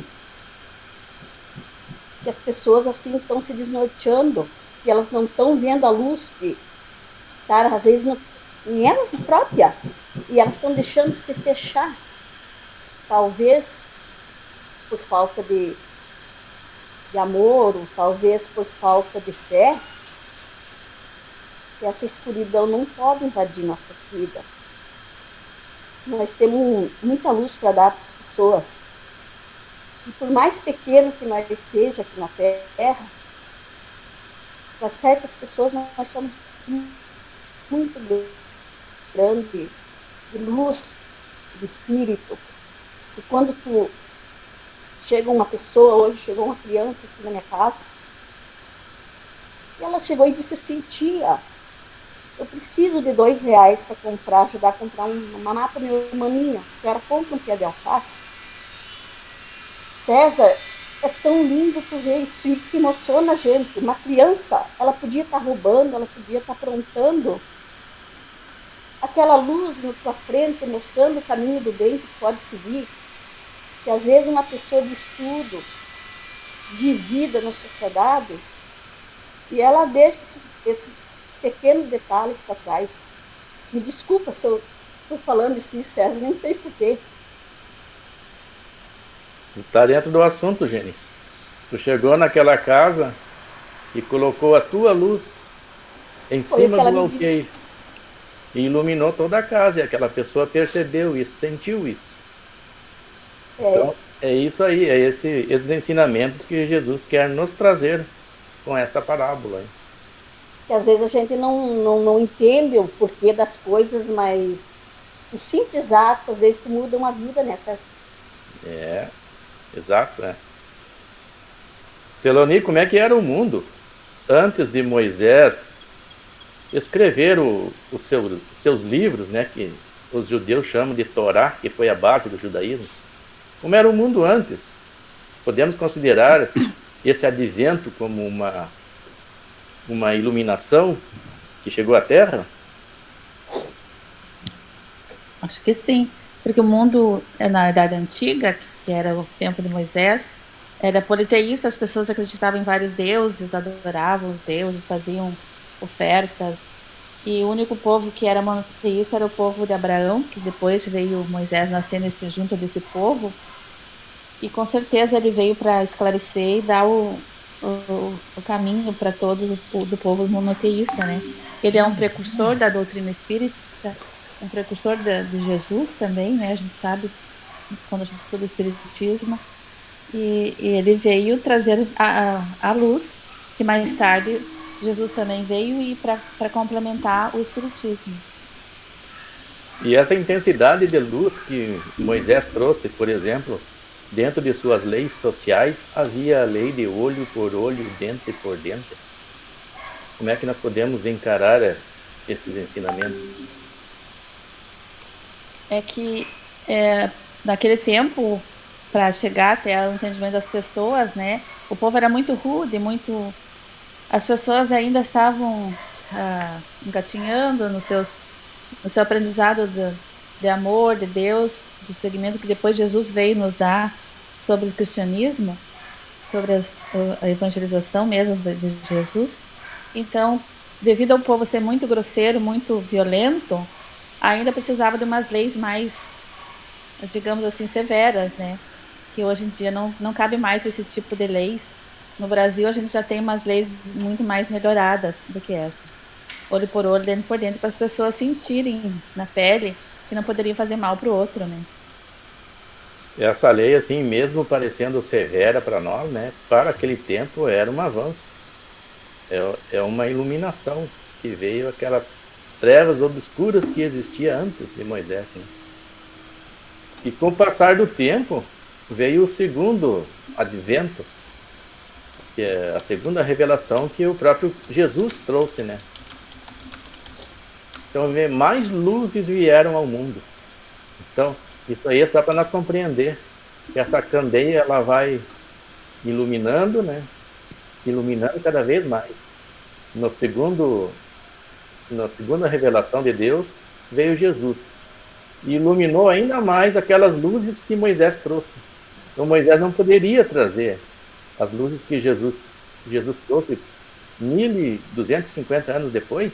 S4: que as pessoas assim estão se desnorteando, que elas não estão vendo a luz que está, às vezes, em elas próprias, e elas estão deixando se fechar. Talvez por falta de amor, ou talvez por falta de fé, que essa escuridão não pode invadir nossas vidas. Nós temos muita luz para dar para as pessoas. E por mais pequeno que nós seja aqui na Terra, para certas pessoas nós somos muito grande de luz, de espírito. E quando chega uma pessoa, hoje chegou uma criança aqui na minha casa, e ela chegou e disse assim, tia, eu preciso de R$2 para comprar, ajudar a comprar uma mapa para minha maninha. A senhora compra um pé de alface? César, é tão lindo tu ver isso que emociona a gente. Uma criança, ela podia estar roubando, ela podia estar aprontando. Aquela luz na tua frente, mostrando o caminho do bem que tu pode seguir. Que às vezes uma pessoa de estudo, de vida na sociedade, e ela deixa esses pequenos detalhes para trás. Me desculpa se eu estou falando isso, César, nem sei porquê.
S2: Está dentro do assunto, Jenny. Tu chegou naquela casa e colocou a tua luz em cima do alqueire e iluminou toda a casa, e aquela pessoa percebeu isso, sentiu isso. Então, é isso aí, é esses ensinamentos que Jesus quer nos trazer com esta parábola.
S4: Que às vezes a gente não entende o porquê das coisas, mas o simples ato, às vezes, muda uma vida nessas.
S2: É, exato, né? Seloni, como é que era o mundo antes de Moisés escrever os seus livros, né, que os judeus chamam de Torá, que foi a base do judaísmo? Como era o mundo antes? Podemos considerar esse advento como uma iluminação que chegou à Terra?
S3: Acho que sim, porque o mundo na Idade Antiga, que era o tempo de Moisés, era politeísta, as pessoas acreditavam em vários deuses, adoravam os deuses, faziam ofertas, e o único povo que era monoteísta era o povo de Abraão, que depois veio Moisés nascer junto desse povo, e com certeza ele veio para esclarecer e dar o caminho para todos do povo monoteísta, né? Ele é um precursor da doutrina espírita, um precursor de Jesus também, né? A gente sabe, quando a gente estuda o espiritismo, e ele veio trazer a luz, que mais tarde Jesus também veio e para complementar o espiritismo.
S2: E essa intensidade de luz que Moisés trouxe, por exemplo, dentro de suas leis sociais, havia a lei de olho por olho, dente por dente. Como é que nós podemos encarar esses ensinamentos?
S3: É que naquele tempo, para chegar até o entendimento das pessoas, né, o povo era muito rude, as pessoas ainda estavam engatinhando no seu aprendizado de amor, de Deus, do experimento que depois Jesus veio nos dar sobre o cristianismo, sobre a evangelização mesmo de Jesus. Então, devido ao povo ser muito grosseiro, muito violento, ainda precisava de umas leis mais, digamos assim, severas, né? Que hoje em dia não cabe mais esse tipo de leis. No Brasil, a gente já tem umas leis muito mais melhoradas do que essa. Olho por olho, dente por dente, para as pessoas sentirem na pele que não poderiam fazer mal para o outro, né?
S2: Essa lei, assim, mesmo parecendo severa para nós, né, para aquele tempo era um avanço. É uma iluminação que veio aquelas trevas obscuras que existia antes de Moisés, né? E com o passar do tempo, veio o segundo advento, que é a segunda revelação que o próprio Jesus trouxe, né? Então, mais luzes vieram ao mundo. Então, Isso aí é só para nós compreender que essa candeia ela vai iluminando, né? Iluminando cada vez mais. Na segunda revelação de Deus veio Jesus e iluminou ainda mais aquelas luzes que Moisés trouxe. Então Moisés não poderia trazer as luzes que Jesus trouxe 1250 anos depois,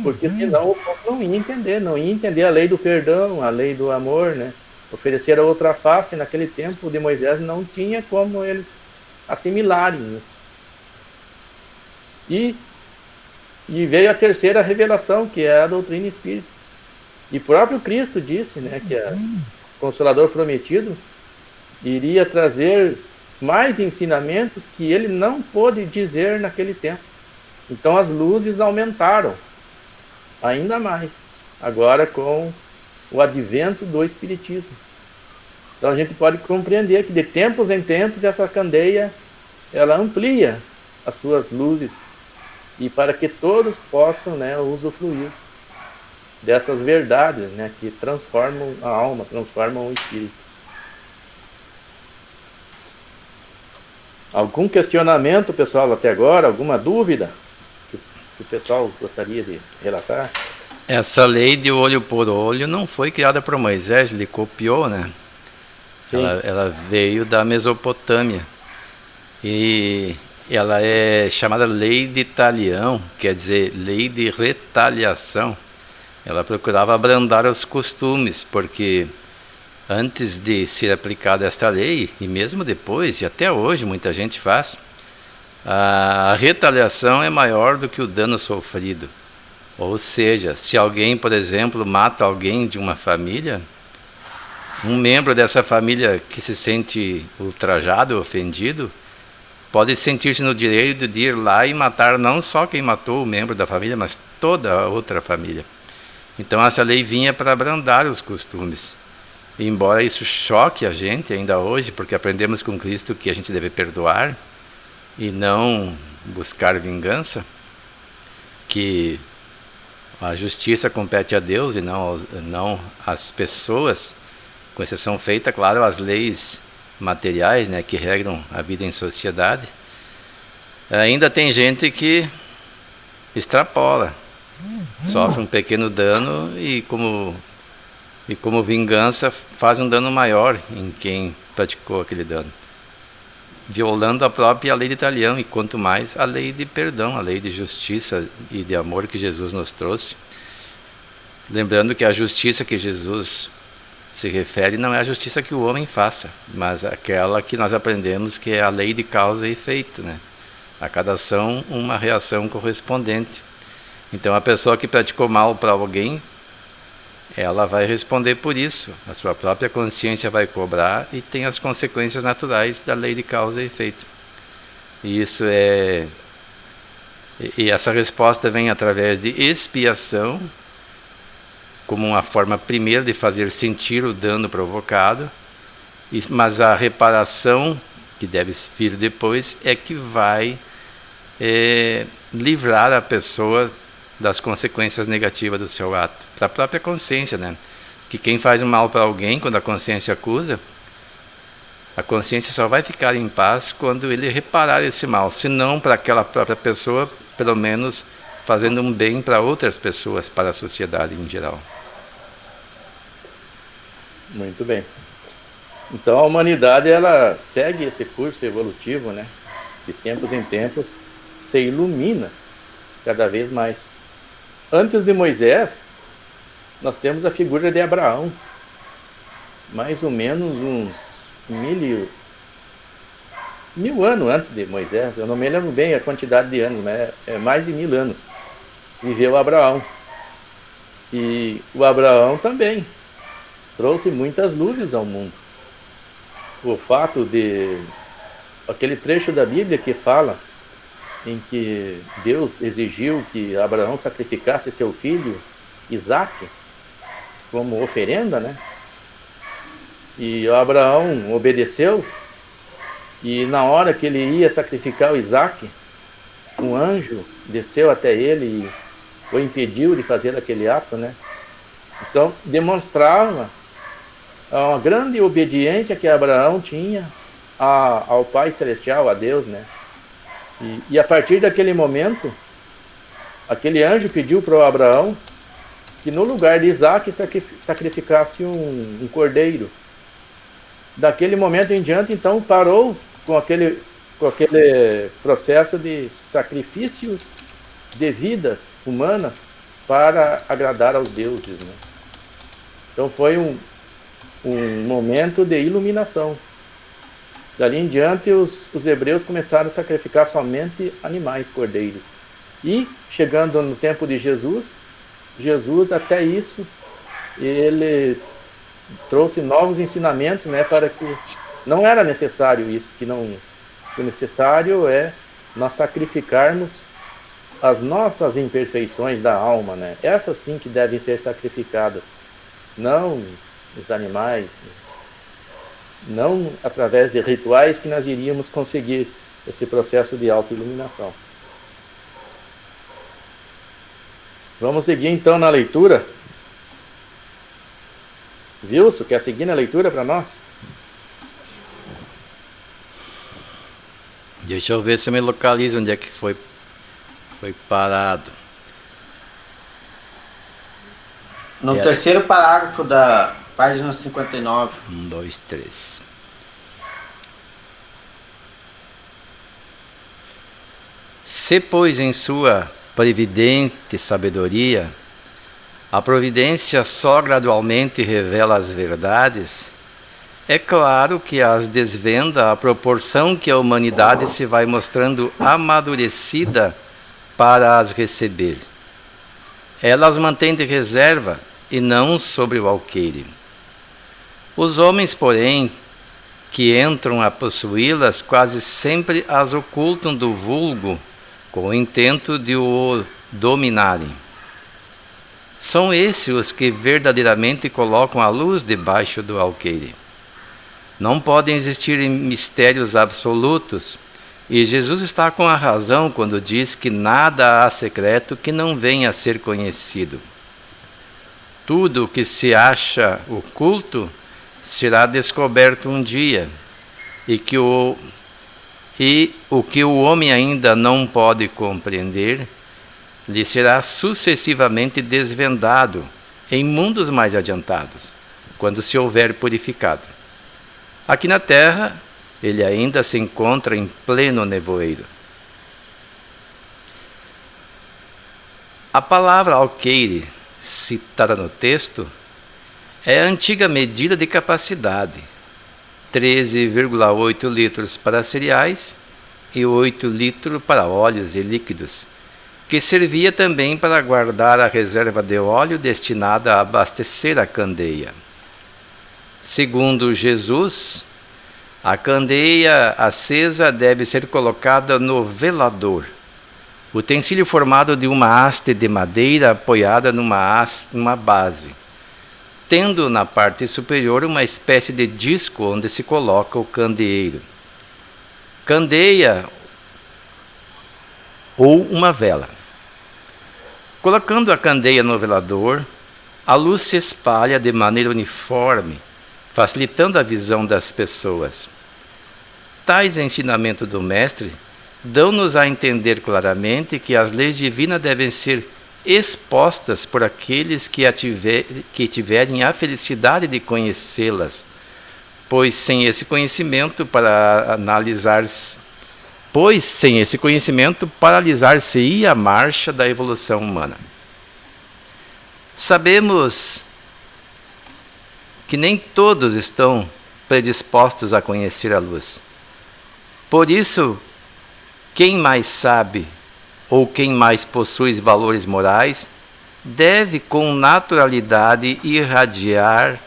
S2: porque senão o povo não ia entender a lei do perdão, a lei do amor, né? Oferecer a outra face naquele tempo de Moisés não tinha como eles assimilarem isso. E veio a terceira revelação, que é a doutrina espírita. E próprio Cristo disse, né, que o Consolador prometido iria trazer mais ensinamentos que ele não pôde dizer naquele tempo. Então as luzes aumentaram ainda mais, agora com o advento do Espiritismo. Então a gente pode compreender que de tempos em tempos essa candeia, ela amplia as suas luzes, e para que todos possam, né, usufruir dessas verdades, né, que transformam a alma, transformam o espírito. Algum questionamento, pessoal, até agora? Alguma dúvida que o pessoal gostaria de relatar?
S1: Essa lei de olho por olho não foi criada por Moisés, ele copiou, né? Ela veio da Mesopotâmia. E ela é chamada lei de talião, quer dizer, lei de retaliação. Ela procurava abrandar os costumes, porque antes de ser aplicada esta lei, e mesmo depois, e até hoje muita gente faz, a retaliação é maior do que o dano sofrido. Ou seja, se alguém, por exemplo, mata alguém de uma família, um membro dessa família que se sente ultrajado, ofendido, pode sentir-se no direito de ir lá e matar não só quem matou o membro da família, mas toda a outra família. Então essa lei vinha para abrandar os costumes. E embora isso choque a gente ainda hoje, porque aprendemos com Cristo que a gente deve perdoar e não buscar vingança, que a justiça compete a Deus e não às pessoas, com exceção feita, claro, às leis materiais, né, que regram a vida em sociedade. Ainda tem gente que extrapola, sofre um pequeno dano e como vingança faz um dano maior em quem praticou aquele dano, violando a própria lei de talião, e quanto mais a lei de perdão, a lei de justiça e de amor que Jesus nos trouxe. Lembrando que a justiça que Jesus se refere não é a justiça que o homem faça, mas aquela que nós aprendemos que é a lei de causa e efeito, né? A cada ação, uma reação correspondente. Então a pessoa que praticou mal para alguém, ela vai responder por isso, a sua própria consciência vai cobrar e tem as consequências naturais da lei de causa e efeito. E essa resposta vem através de expiação, como uma forma primeira de fazer sentir o dano provocado, mas a reparação, que deve vir depois, é que vai livrar a pessoa das consequências negativas do seu ato, para a própria consciência, né? Que quem faz um mal para alguém, quando a consciência acusa, a consciência só vai ficar em paz quando ele reparar esse mal, se não para aquela própria pessoa, pelo menos fazendo um bem para outras pessoas, para a sociedade em geral.
S2: Muito bem. Então a humanidade, ela segue esse curso evolutivo, né? De tempos em tempos se ilumina cada vez mais. Antes de Moisés, nós temos a figura de Abraão, mais ou menos uns 1000 anos antes de Moisés. Eu não me lembro bem a quantidade de anos, mas é mais de 1000 anos viveu Abraão. E o Abraão também trouxe muitas luzes ao mundo. O fato de aquele trecho da Bíblia que fala em que Deus exigiu que Abraão sacrificasse seu filho Isaque como oferenda, né? E Abraão obedeceu, e na hora que ele ia sacrificar o Isaque, um anjo desceu até ele e o impediu de fazer aquele ato, né? Então demonstrava uma grande obediência que Abraão tinha ao Pai Celestial, a Deus, né? E a partir daquele momento, aquele anjo pediu para o Abraão que no lugar de Isaac sacrificasse um cordeiro. Daquele momento em diante, então, parou com aquele processo de sacrifício de vidas humanas para agradar aos deuses, né? Então foi um momento de iluminação. Dali em diante, os hebreus começaram a sacrificar somente animais, cordeiros. E, chegando no tempo de Jesus, até isso, ele trouxe novos ensinamentos, né, para que não era necessário isso, que o necessário é nós sacrificarmos as nossas imperfeições da alma, né? Essas sim que devem ser sacrificadas, não os animais, não através de rituais que nós iríamos conseguir esse processo de autoiluminação. Vamos seguir então na leitura. Wilson, quer seguir na leitura para nós?
S1: Deixa eu ver se eu me localizo onde é que foi parado.
S6: No terceiro parágrafo da página 59.
S1: 1, 2, 3. Se, pois, em sua previdente sabedoria, a providência só gradualmente revela as verdades, é claro que as desvenda à proporção que a humanidade se vai mostrando amadurecida para as receber. Ela as mantém de reserva e não sobre o alqueire. Os homens, porém, que entram a possuí-las, quase sempre as ocultam do vulgo, com o intento de o dominarem. São esses os que verdadeiramente colocam a luz debaixo do alqueire. Não podem existir mistérios absolutos, e Jesus está com a razão quando diz que nada há secreto que não venha a ser conhecido. Tudo o que se acha oculto será descoberto um dia, e o que o homem ainda não pode compreender lhe será sucessivamente desvendado em mundos mais adiantados, quando se houver purificado. Aqui na Terra, ele ainda se encontra em pleno nevoeiro. A palavra alqueire, citada no texto, é a antiga medida de capacidade, 13,8 litros para cereais e 8 litros para óleos e líquidos, que servia também para guardar a reserva de óleo destinada a abastecer a candeia. Segundo Jesus, a candeia acesa deve ser colocada no velador, utensílio formado de uma haste de madeira apoiada numa base, tendo na parte superior uma espécie de disco onde se coloca o candeeiro. Candeia ou uma vela. Colocando a candeia no velador, a luz se espalha de maneira uniforme, facilitando a visão das pessoas. Tais ensinamentos do Mestre dão-nos a entender claramente que as leis divinas devem ser expostas por aqueles que tiverem a felicidade de conhecê-las, pois sem esse conhecimento paralisar-se-ia a marcha da evolução humana. Sabemos que nem todos estão predispostos a conhecer a luz. Por isso, quem mais sabe ou quem mais possui valores morais deve com naturalidade irradiar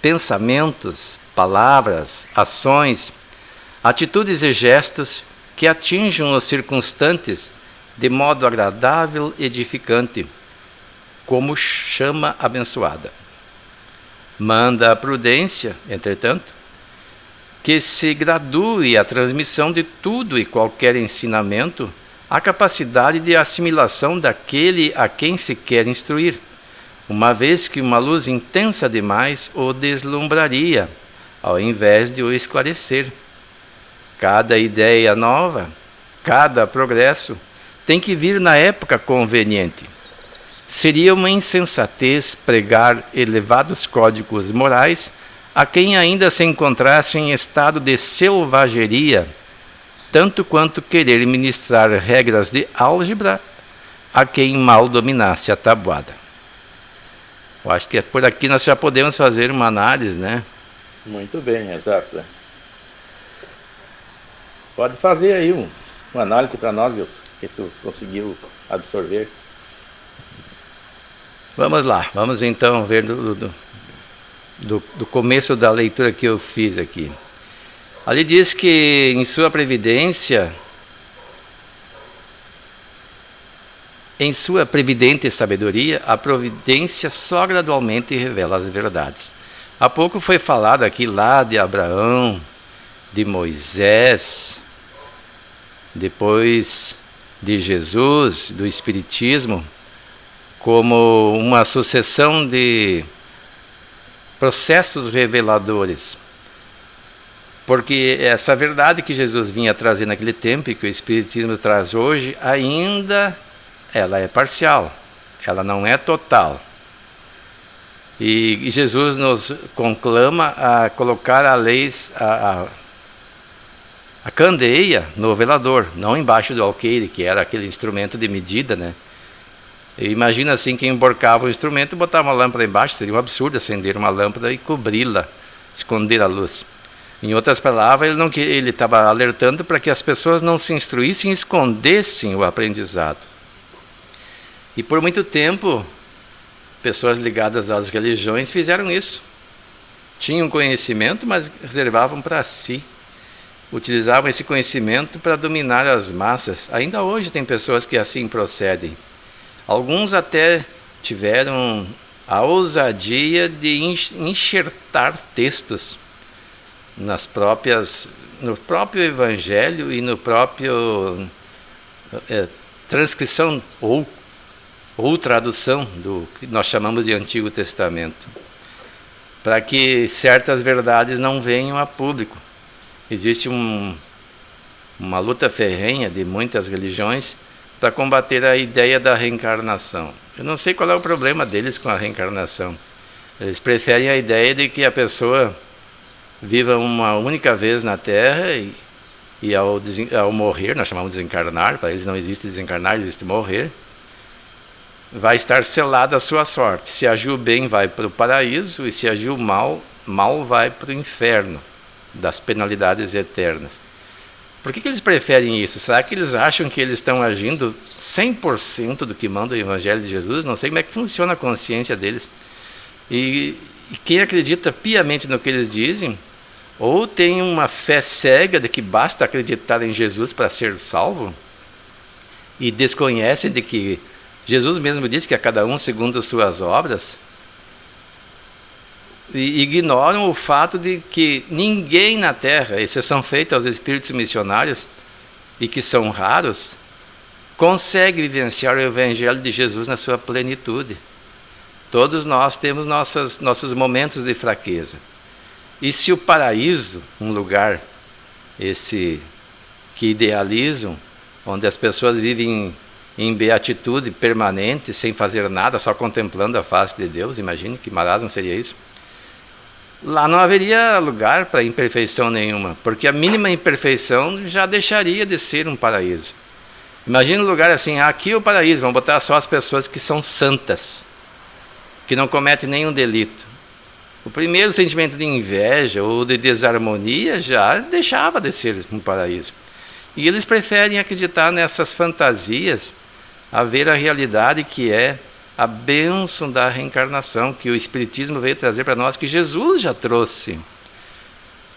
S1: pensamentos, palavras, ações, atitudes e gestos que atinjam os circunstantes de modo agradável e edificante, como chama abençoada. Manda a prudência, entretanto, que se gradue a transmissão de tudo e qualquer ensinamento à capacidade de assimilação daquele a quem se quer instruir, uma vez que uma luz intensa demais o deslumbraria, ao invés de o esclarecer. Cada ideia nova, cada progresso, tem que vir na época conveniente. Seria uma insensatez pregar elevados códigos morais a quem ainda se encontrasse em estado de selvageria, tanto quanto querer ministrar regras de álgebra a quem mal dominasse a tabuada. Eu acho que por aqui nós já podemos fazer uma análise, né?
S2: Muito bem, exato. Pode fazer aí uma análise para nós, Wilson, que tu conseguiu absorver.
S1: Vamos lá, vamos então ver do começo da leitura que eu fiz aqui. Ali diz que em sua previdente sabedoria, a providência só gradualmente revela as verdades. Há pouco foi falado aqui lá de Abraão, de Moisés, depois de Jesus, do Espiritismo, como uma sucessão de processos reveladores. Porque essa verdade que Jesus vinha trazer naquele tempo e que o Espiritismo traz hoje, ainda ela é parcial, ela não é total. E Jesus nos conclama a colocar a candeia no velador, não embaixo do alqueire, que era aquele instrumento de medida, né? E imagina assim, quem emborcava o instrumento e botava uma lâmpada embaixo, seria um absurdo acender uma lâmpada e cobri-la, esconder a luz. Em outras palavras, ele estava alertando para que as pessoas não se instruíssem e escondessem o aprendizado. E por muito tempo, pessoas ligadas às religiões fizeram isso. Tinham conhecimento, mas reservavam para si. Utilizavam esse conhecimento para dominar as massas. Ainda hoje tem pessoas que assim procedem. Alguns até tiveram a ousadia de enxertar textos no próprio Evangelho e no próprio transcrição ou tradução do que nós chamamos de Antigo Testamento, para que certas verdades não venham a público. Existe uma luta ferrenha de muitas religiões para combater a ideia da reencarnação. Eu não sei qual é o problema deles com a reencarnação. Eles preferem a ideia de que a pessoa viva uma única vez na Terra e ao morrer, nós chamamos de desencarnar, para eles não existe desencarnar, existe morrer, vai estar selada a sua sorte. Se agiu bem, vai para o paraíso, e se agiu mal, vai para o inferno, das penalidades eternas. Por que eles preferem isso? Será que eles acham que eles estão agindo 100% do que manda o Evangelho de Jesus? Não sei como é que funciona a consciência deles. E quem acredita piamente no que eles dizem, ou tem uma fé cega de que basta acreditar em Jesus para ser salvo, e desconhece de que Jesus mesmo disse que a cada um segundo suas obras, e ignoram o fato de que ninguém na Terra, exceção feita aos espíritos missionários, e que são raros, consegue vivenciar o Evangelho de Jesus na sua plenitude. Todos nós temos nossos momentos de fraqueza. E se o paraíso, um lugar esse que idealizam, onde as pessoas vivem em beatitude permanente, sem fazer nada, só contemplando a face de Deus, imagine que marasmo seria isso. Lá não haveria lugar para imperfeição nenhuma, porque a mínima imperfeição já deixaria de ser um paraíso. Imagine um lugar assim, aqui é o paraíso, vamos botar só as pessoas que são santas, que não cometem nenhum delito. O primeiro sentimento de inveja ou de desarmonia já deixava de ser um paraíso. E eles preferem acreditar nessas fantasias a ver a realidade que é a bênção da reencarnação, que o Espiritismo veio trazer para nós, que Jesus já trouxe.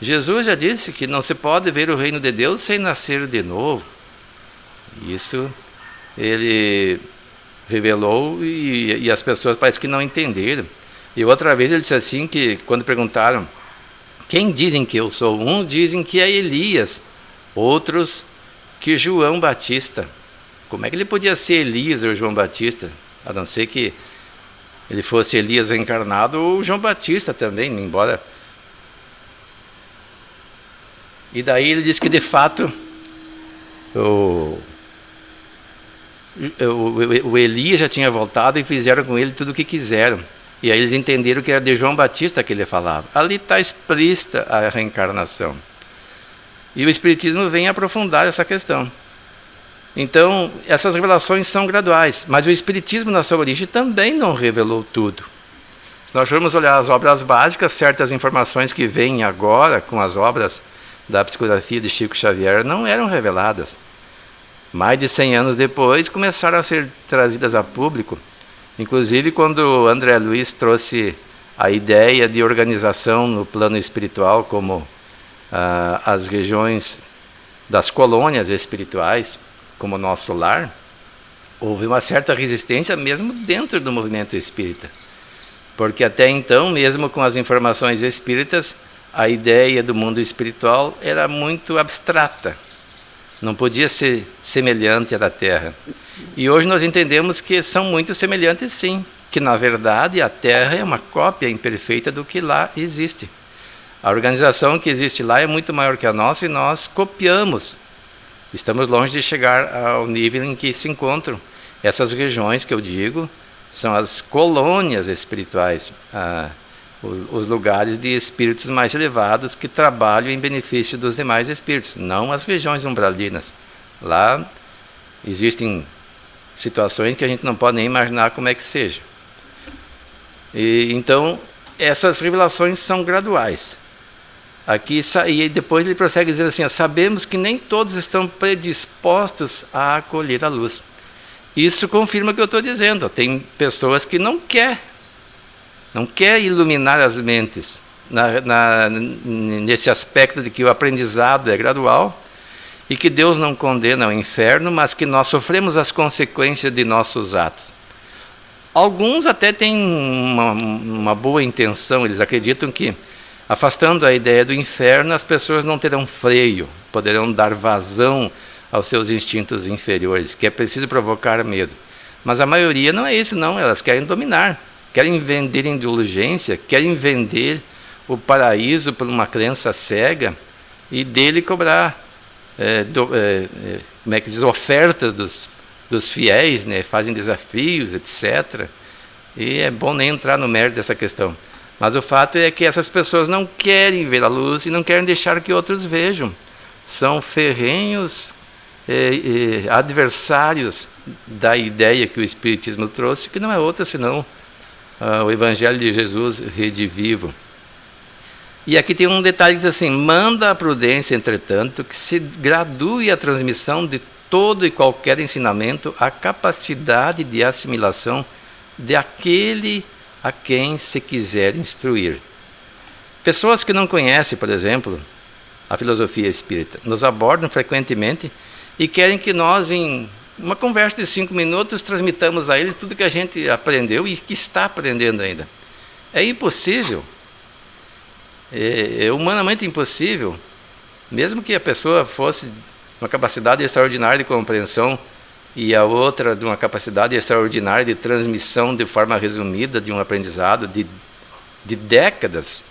S1: Jesus já disse que não se pode ver o reino de Deus sem nascer de novo. Isso ele revelou e as pessoas parece que não entenderam. E outra vez ele disse assim, que quando perguntaram, quem dizem que eu sou? Uns dizem que é Elias, outros que João Batista. Como é que ele podia ser Elias ou João Batista? A não ser que ele fosse Elias reencarnado ou João Batista também, embora. E daí ele diz que de fato o Elias já tinha voltado e fizeram com ele tudo o que quiseram. E aí eles entenderam que era de João Batista que ele falava. Ali está explícita a reencarnação. E o Espiritismo vem aprofundar essa questão. Então, essas revelações são graduais, mas o Espiritismo, na sua origem, também não revelou tudo. Se nós formos olhar as obras básicas, certas informações que vêm agora com as obras da psicografia de Chico Xavier não eram reveladas. Mais de 100 anos depois, começaram a ser trazidas a público. Inclusive, quando André Luiz trouxe a ideia de organização no plano espiritual, como as regiões das colônias espirituais, como nosso lar, houve uma certa resistência mesmo dentro do movimento espírita. Porque até então, mesmo com as informações espíritas, a ideia do mundo espiritual era muito abstrata. Não podia ser semelhante à da Terra. E hoje nós entendemos que são muito semelhantes, sim. Que, na verdade, a Terra é uma cópia imperfeita do que lá existe. A organização que existe lá é muito maior que a nossa e nós copiamos. Estamos longe de chegar ao nível em que se encontram essas regiões que eu digo, são as colônias espirituais, os lugares de espíritos mais elevados que trabalham em benefício dos demais espíritos, não as regiões umbralinas. Lá existem situações que a gente não pode nem imaginar como é que seja. Então, essas revelações são graduais. Aqui, e depois ele prossegue dizendo assim, sabemos que nem todos estão predispostos a acolher a luz. Isso confirma o que eu estou dizendo. Tem pessoas que não quer iluminar as mentes nesse aspecto de que o aprendizado é gradual e que Deus não condena ao inferno, mas que nós sofremos as consequências de nossos atos. Alguns até têm uma boa intenção, eles acreditam que afastando a ideia do inferno, as pessoas não terão freio, poderão dar vazão aos seus instintos inferiores, que é preciso provocar medo. Mas a maioria não é isso, não. Elas querem dominar, querem vender indulgência, querem vender o paraíso por uma crença cega e dele cobrar, como é que diz, ofertas dos fiéis, né? Fazem desafios, etc. E é bom nem entrar no mérito dessa questão. Mas o fato é que essas pessoas não querem ver a luz e não querem deixar que outros vejam. São ferrenhos adversários da ideia que o Espiritismo trouxe, que não é outra senão o Evangelho de Jesus redivivo. E aqui tem um detalhe que diz assim, manda a prudência, entretanto, que se gradue a transmissão de todo e qualquer ensinamento à capacidade de assimilação de aquele a quem se quiser instruir. Pessoas que não conhecem, por exemplo, a filosofia espírita, nos abordam frequentemente e querem que nós, em uma conversa de 5 minutos, transmitamos a eles tudo que a gente aprendeu e que está aprendendo ainda. É impossível, é humanamente impossível, mesmo que a pessoa fosse uma capacidade extraordinária de compreensão e a outra de uma capacidade extraordinária de transmissão de forma resumida de um aprendizado de décadas,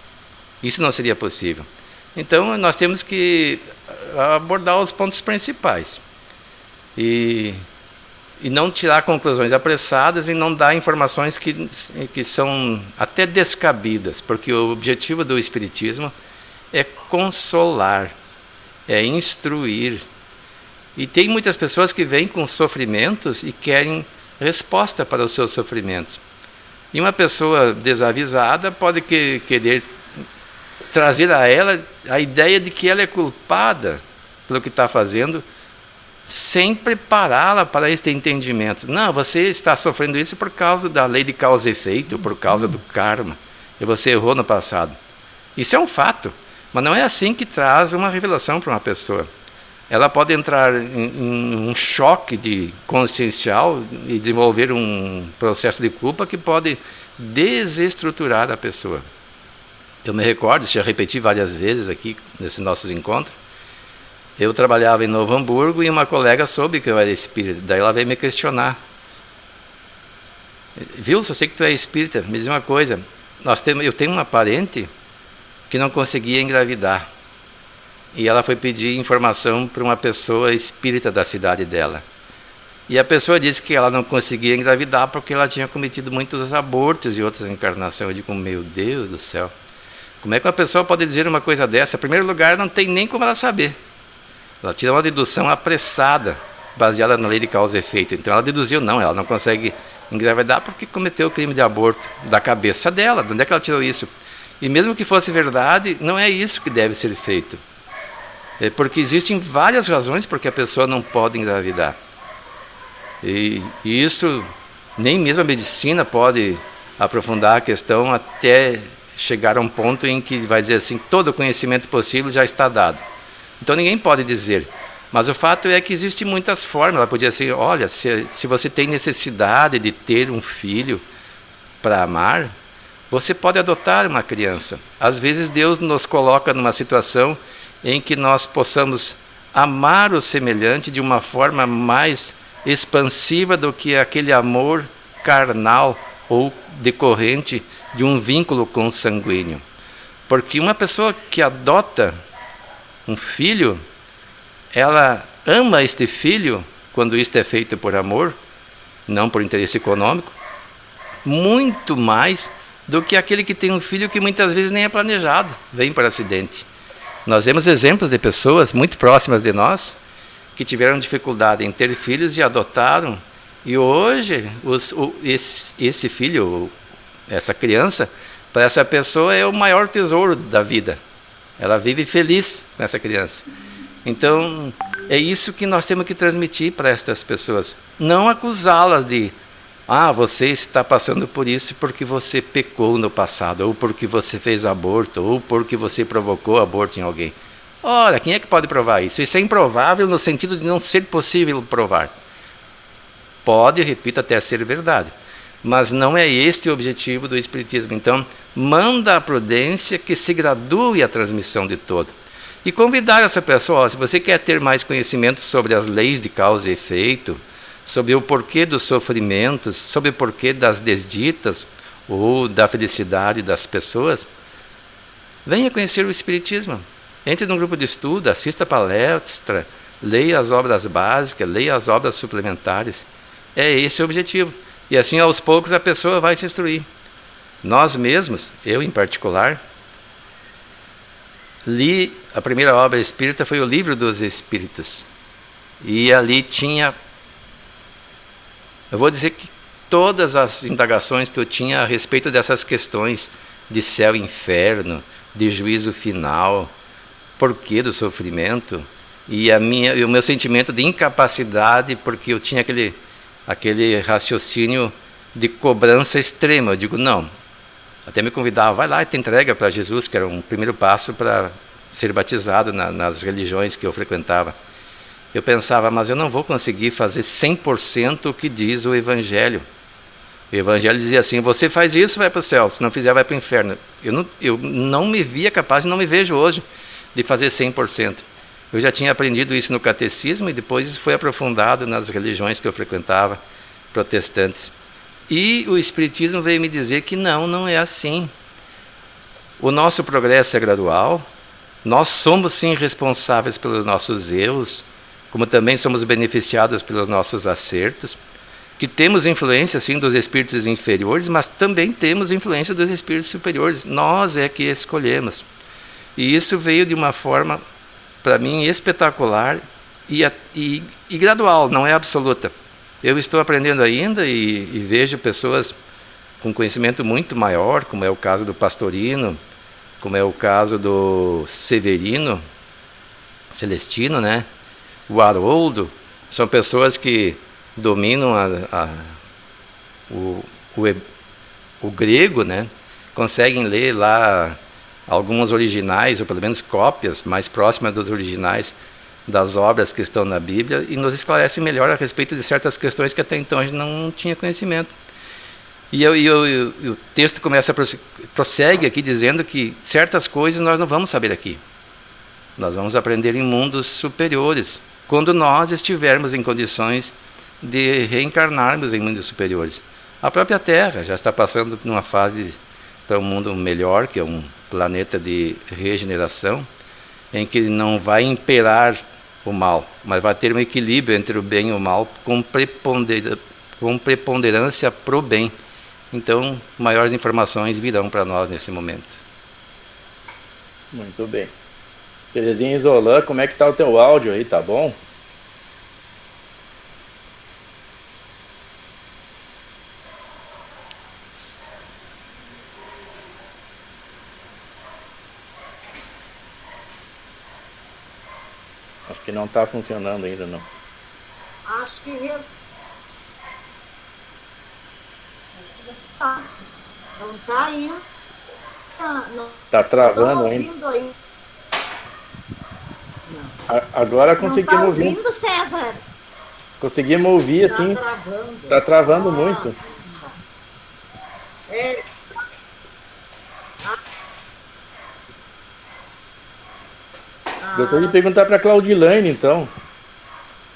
S1: isso não seria possível. Então, nós temos que abordar os pontos principais e não tirar conclusões apressadas e não dar informações que são até descabidas, porque o objetivo do Espiritismo é consolar, é instruir. E tem muitas pessoas que vêm com sofrimentos e querem resposta para os seus sofrimentos. E uma pessoa desavisada pode querer trazer a ela a ideia de que ela é culpada pelo que está fazendo, sem prepará-la para este entendimento. Não, você está sofrendo isso por causa da lei de causa e efeito, por causa do karma, e você errou no passado. Isso é um fato, mas não é assim que traz uma revelação para uma pessoa. Ela pode entrar em um choque consciencial e desenvolver um processo de culpa que pode desestruturar a pessoa. Eu me recordo, já repeti várias vezes aqui nesses nossos encontros, eu trabalhava em Novo Hamburgo e uma colega soube que eu era espírita, daí ela veio me questionar. Viu, eu sei que tu é espírita, me diz uma coisa, eu tenho uma parente que não conseguia engravidar. E ela foi pedir informação para uma pessoa espírita da cidade dela. E a pessoa disse que ela não conseguia engravidar porque ela tinha cometido muitos abortos e outras encarnações. Eu digo, meu Deus do céu, como é que uma pessoa pode dizer uma coisa dessa? Em primeiro lugar, não tem nem como ela saber. Ela tira uma dedução apressada, baseada na lei de causa e efeito. Então ela deduziu, não, ela não consegue engravidar porque cometeu o crime de aborto da cabeça dela. De onde é que ela tirou isso? E mesmo que fosse verdade, não é isso que deve ser feito. É porque existem várias razões por que a pessoa não pode engravidar. E isso, nem mesmo a medicina pode aprofundar a questão até chegar a um ponto em que vai dizer assim, todo o conhecimento possível já está dado. Então ninguém pode dizer. Mas o fato é que existem muitas formas. Ela podia dizer, olha, se você tem necessidade de ter um filho para amar, você pode adotar uma criança. Às vezes Deus nos coloca numa situação em que nós possamos amar o semelhante de uma forma mais expansiva do que aquele amor carnal ou decorrente de um vínculo consanguíneo. Porque uma pessoa que adota um filho, ela ama este filho, quando isto é feito por amor, não por interesse econômico, muito mais do que aquele que tem um filho que muitas vezes nem é planejado, vem por acidente. Nós vemos exemplos de pessoas muito próximas de nós que tiveram dificuldade em ter filhos e adotaram, e hoje esse filho, essa criança, para essa pessoa é o maior tesouro da vida. Ela vive feliz com essa criança. Então, é isso que nós temos que transmitir para estas pessoas. Não acusá-las de, você está passando por isso porque você pecou no passado, ou porque você fez aborto, ou porque você provocou aborto em alguém. Ora, quem é que pode provar isso? Isso é improvável no sentido de não ser possível provar. Pode, repito, até ser verdade. Mas não é este o objetivo do Espiritismo. Então, manda a prudência que se gradue a transmissão de todo. E convidar essa pessoa, se você quer ter mais conhecimento sobre as leis de causa e efeito, sobre o porquê dos sofrimentos, sobre o porquê das desditas ou da felicidade das pessoas, venha conhecer o Espiritismo. Entre num grupo de estudo, assista a palestra, leia as obras básicas, leia as obras suplementares. É esse o objetivo. E assim, aos poucos, a pessoa vai se instruir. Nós mesmos, eu em particular, li a primeira obra espírita, foi o Livro dos Espíritos. E ali tinha, eu vou dizer que todas as indagações que eu tinha a respeito dessas questões de céu e inferno, de juízo final, porquê do sofrimento, e o meu sentimento de incapacidade, porque eu tinha aquele raciocínio de cobrança extrema. Eu digo, não. Até me convidava, vai lá e te entrega para Jesus, que era um primeiro passo para ser batizado nas religiões que eu frequentava. Eu pensava, mas eu não vou conseguir fazer 100% o que diz o Evangelho. O Evangelho dizia assim, você faz isso, vai para o céu, se não fizer, vai para o inferno. Eu não me via capaz, e não me vejo hoje, de fazer 100%. Eu já tinha aprendido isso no catecismo e depois isso foi aprofundado nas religiões que eu frequentava, protestantes. E o Espiritismo veio me dizer que não é assim. O nosso progresso é gradual, nós somos sim responsáveis pelos nossos erros, como também somos beneficiados pelos nossos acertos, que temos influência sim dos espíritos inferiores, mas também temos influência dos espíritos superiores. Nós é que escolhemos. E isso veio de uma forma, para mim, espetacular e gradual, não é absoluta. Eu estou aprendendo ainda e vejo pessoas com conhecimento muito maior, como é o caso do Pastorino, como é o caso do Severino, Celestino, né? O Haroldo, são pessoas que dominam o grego, né? Conseguem ler lá alguns originais, ou pelo menos cópias mais próximas dos originais das obras que estão na Bíblia, e nos esclarece melhor a respeito de certas questões que até então a gente não tinha conhecimento. E o texto prossegue aqui dizendo que certas coisas nós não vamos saber aqui. Nós vamos aprender em mundos superiores, quando nós estivermos em condições de reencarnarmos em mundos superiores. A própria Terra já está passando por uma fase para um mundo melhor, que é um planeta de regeneração, em que não vai imperar o mal, mas vai ter um equilíbrio entre o bem e o mal, com preponderância para o bem. Então, maiores informações virão para nós nesse momento.
S2: Muito bem. Terezinha Isolã, como é que tá o teu áudio aí, tá bom? Acho que não tá funcionando ainda, não.
S7: Acho que não tá ainda. Não,
S2: Tá travando
S7: não
S2: ainda.
S7: ouvindo aí.
S2: Agora
S7: Não
S2: conseguimos
S7: tá
S2: ouvir.
S7: ouvindo, César?
S2: Conseguimos ouvir assim.
S7: Tá travando.
S2: Tá travando muito.
S7: Nossa. É.
S2: Gostaria de perguntar para Claudilane, então,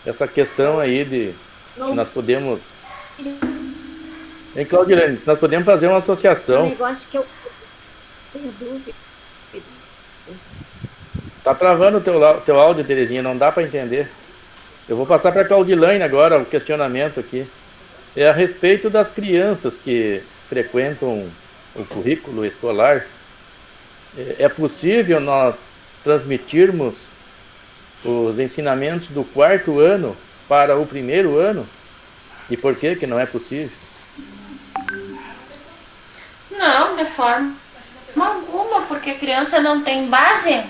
S2: essa questão aí de se nós podemos. Hein, Claudilane, se nós podemos fazer uma
S7: Um
S2: associação.
S7: negócio que eu tenho dúvida.
S2: Tá travando o teu áudio, Terezinha, não dá para entender. Eu vou passar para a Claudilane agora o questionamento aqui. É a respeito das crianças que frequentam o currículo escolar. É possível nós transmitirmos os ensinamentos do 4º ano para o 1º ano? E por que não é possível?
S5: Não, de forma alguma, porque a criança não tem base.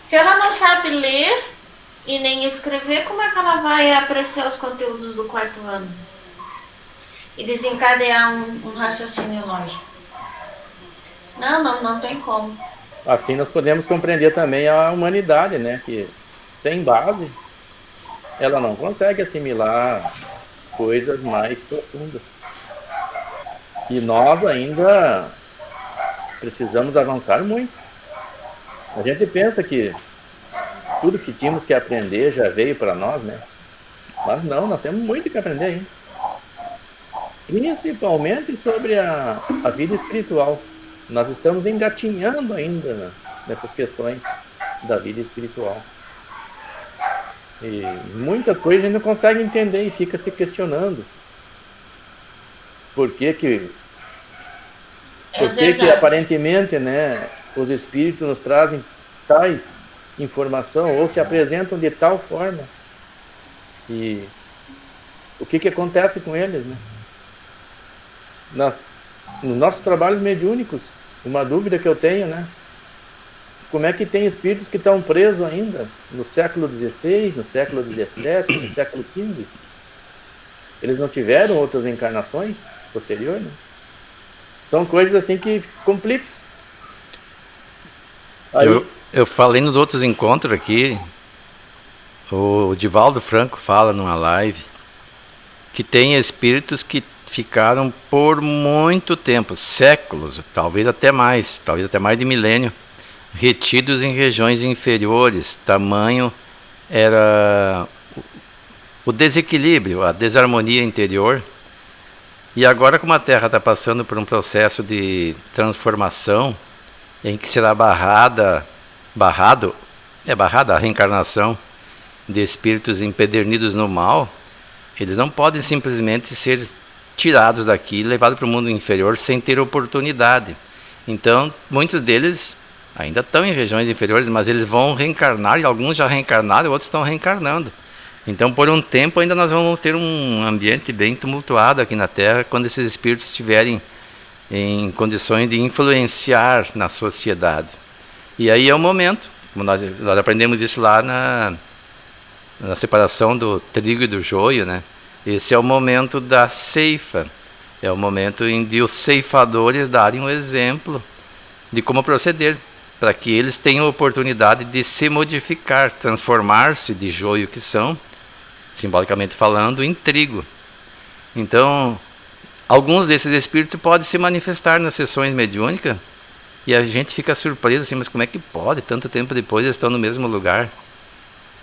S5: Se ela não sabe ler e nem escrever, como é que ela vai apreciar os conteúdos do 4º ano? E desencadear um raciocínio lógico? Não tem como.
S2: Assim nós podemos compreender também a humanidade, né? Que sem base, ela não consegue assimilar coisas mais profundas. E nós ainda precisamos avançar muito. A gente pensa que tudo que tínhamos que aprender já veio para nós, né? Mas não, nós temos muito que aprender ainda. Principalmente sobre a vida espiritual. Nós estamos engatinhando ainda nessas questões da vida espiritual. E muitas coisas a gente não consegue entender e fica se questionando. Por que que aparentemente, né, os espíritos nos trazem tais informação ou se apresentam de tal forma? E o que acontece com eles, né? Nos nossos trabalhos mediúnicos, uma dúvida que eu tenho, né? Como é que tem espíritos que estão presos ainda no século XVI, no século XVII, no século XV? Eles não tiveram outras encarnações posteriores? Né? São coisas assim que complicam. Aí...
S1: Eu falei nos outros encontros aqui, o Divaldo Franco fala numa live que tem espíritos que ficaram por muito tempo, séculos, talvez até mais de milênio, retidos em regiões inferiores. Tamanho era o desequilíbrio, a desarmonia interior. E agora, como a Terra está passando por um processo de transformação, em que será barrada a reencarnação de espíritos empedernidos no mal, eles não podem simplesmente ser tirados daqui e levados para o mundo inferior sem ter oportunidade. Então, muitos deles ainda estão em regiões inferiores, mas eles vão reencarnar, e alguns já reencarnaram, outros estão reencarnando. Então, por um tempo, ainda nós vamos ter um ambiente bem tumultuado aqui na Terra, quando esses espíritos estiverem em condições de influenciar na sociedade. E aí é o momento, como nós aprendemos isso lá na separação do trigo e do joio, né? Esse é o momento da ceifa, é o momento em que os ceifadores darem um exemplo de como proceder, para que eles tenham a oportunidade de se modificar, transformar-se de joio que são, simbolicamente falando, em trigo. Então, alguns desses espíritos podem se manifestar nas sessões mediúnicas e a gente fica surpreso assim, mas como é que pode? Tanto tempo depois eles estão no mesmo lugar.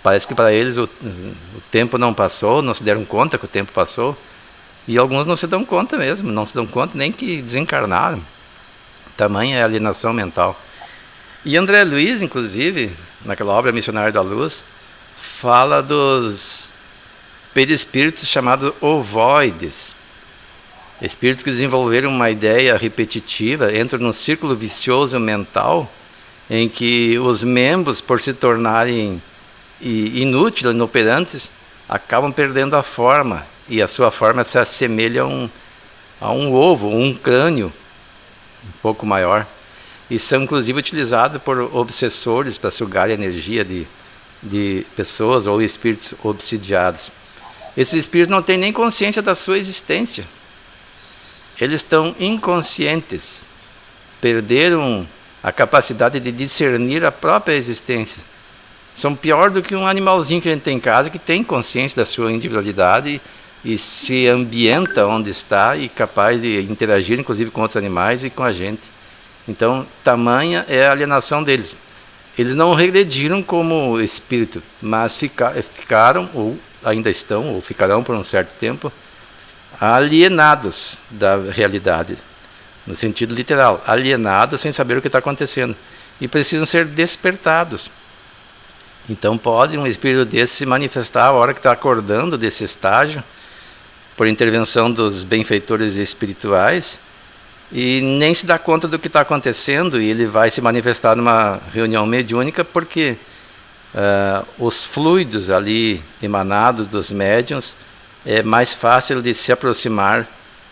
S1: Parece que para eles o tempo não passou, não se deram conta que o tempo passou. E alguns não se dão conta mesmo, não se dão conta nem que desencarnaram. Tamanha é a alienação mental. E André Luiz, inclusive, naquela obra Missionário da Luz, fala dos perispíritos chamados ovoides. Espíritos que desenvolveram uma ideia repetitiva, entram num círculo vicioso mental, em que os membros, por se tornarem inúteis, inoperantes, acabam perdendo a forma, e a sua forma se assemelha a um ovo, um crânio um pouco maior, e são inclusive utilizados por obsessores para sugar a energia de pessoas ou espíritos obsidiados. Esses espíritos não têm nem consciência da sua existência. Eles estão inconscientes, perderam a capacidade de discernir a própria existência. São pior do que um animalzinho que a gente tem em casa, que tem consciência da sua individualidade e se ambienta onde está e capaz de interagir, inclusive, com outros animais e com a gente. Então, tamanha é a alienação deles. Eles não regrediram como espírito, mas ficaram, ou ainda estão, ou ficarão por um certo tempo, alienados da realidade, no sentido literal, alienados sem saber o que está acontecendo, e precisam ser despertados. Então pode um espírito desse se manifestar a hora que está acordando desse estágio, por intervenção dos benfeitores espirituais, e nem se dá conta do que está acontecendo, e ele vai se manifestar numa reunião mediúnica, porque os fluidos ali emanados dos médiuns é mais fácil de se aproximar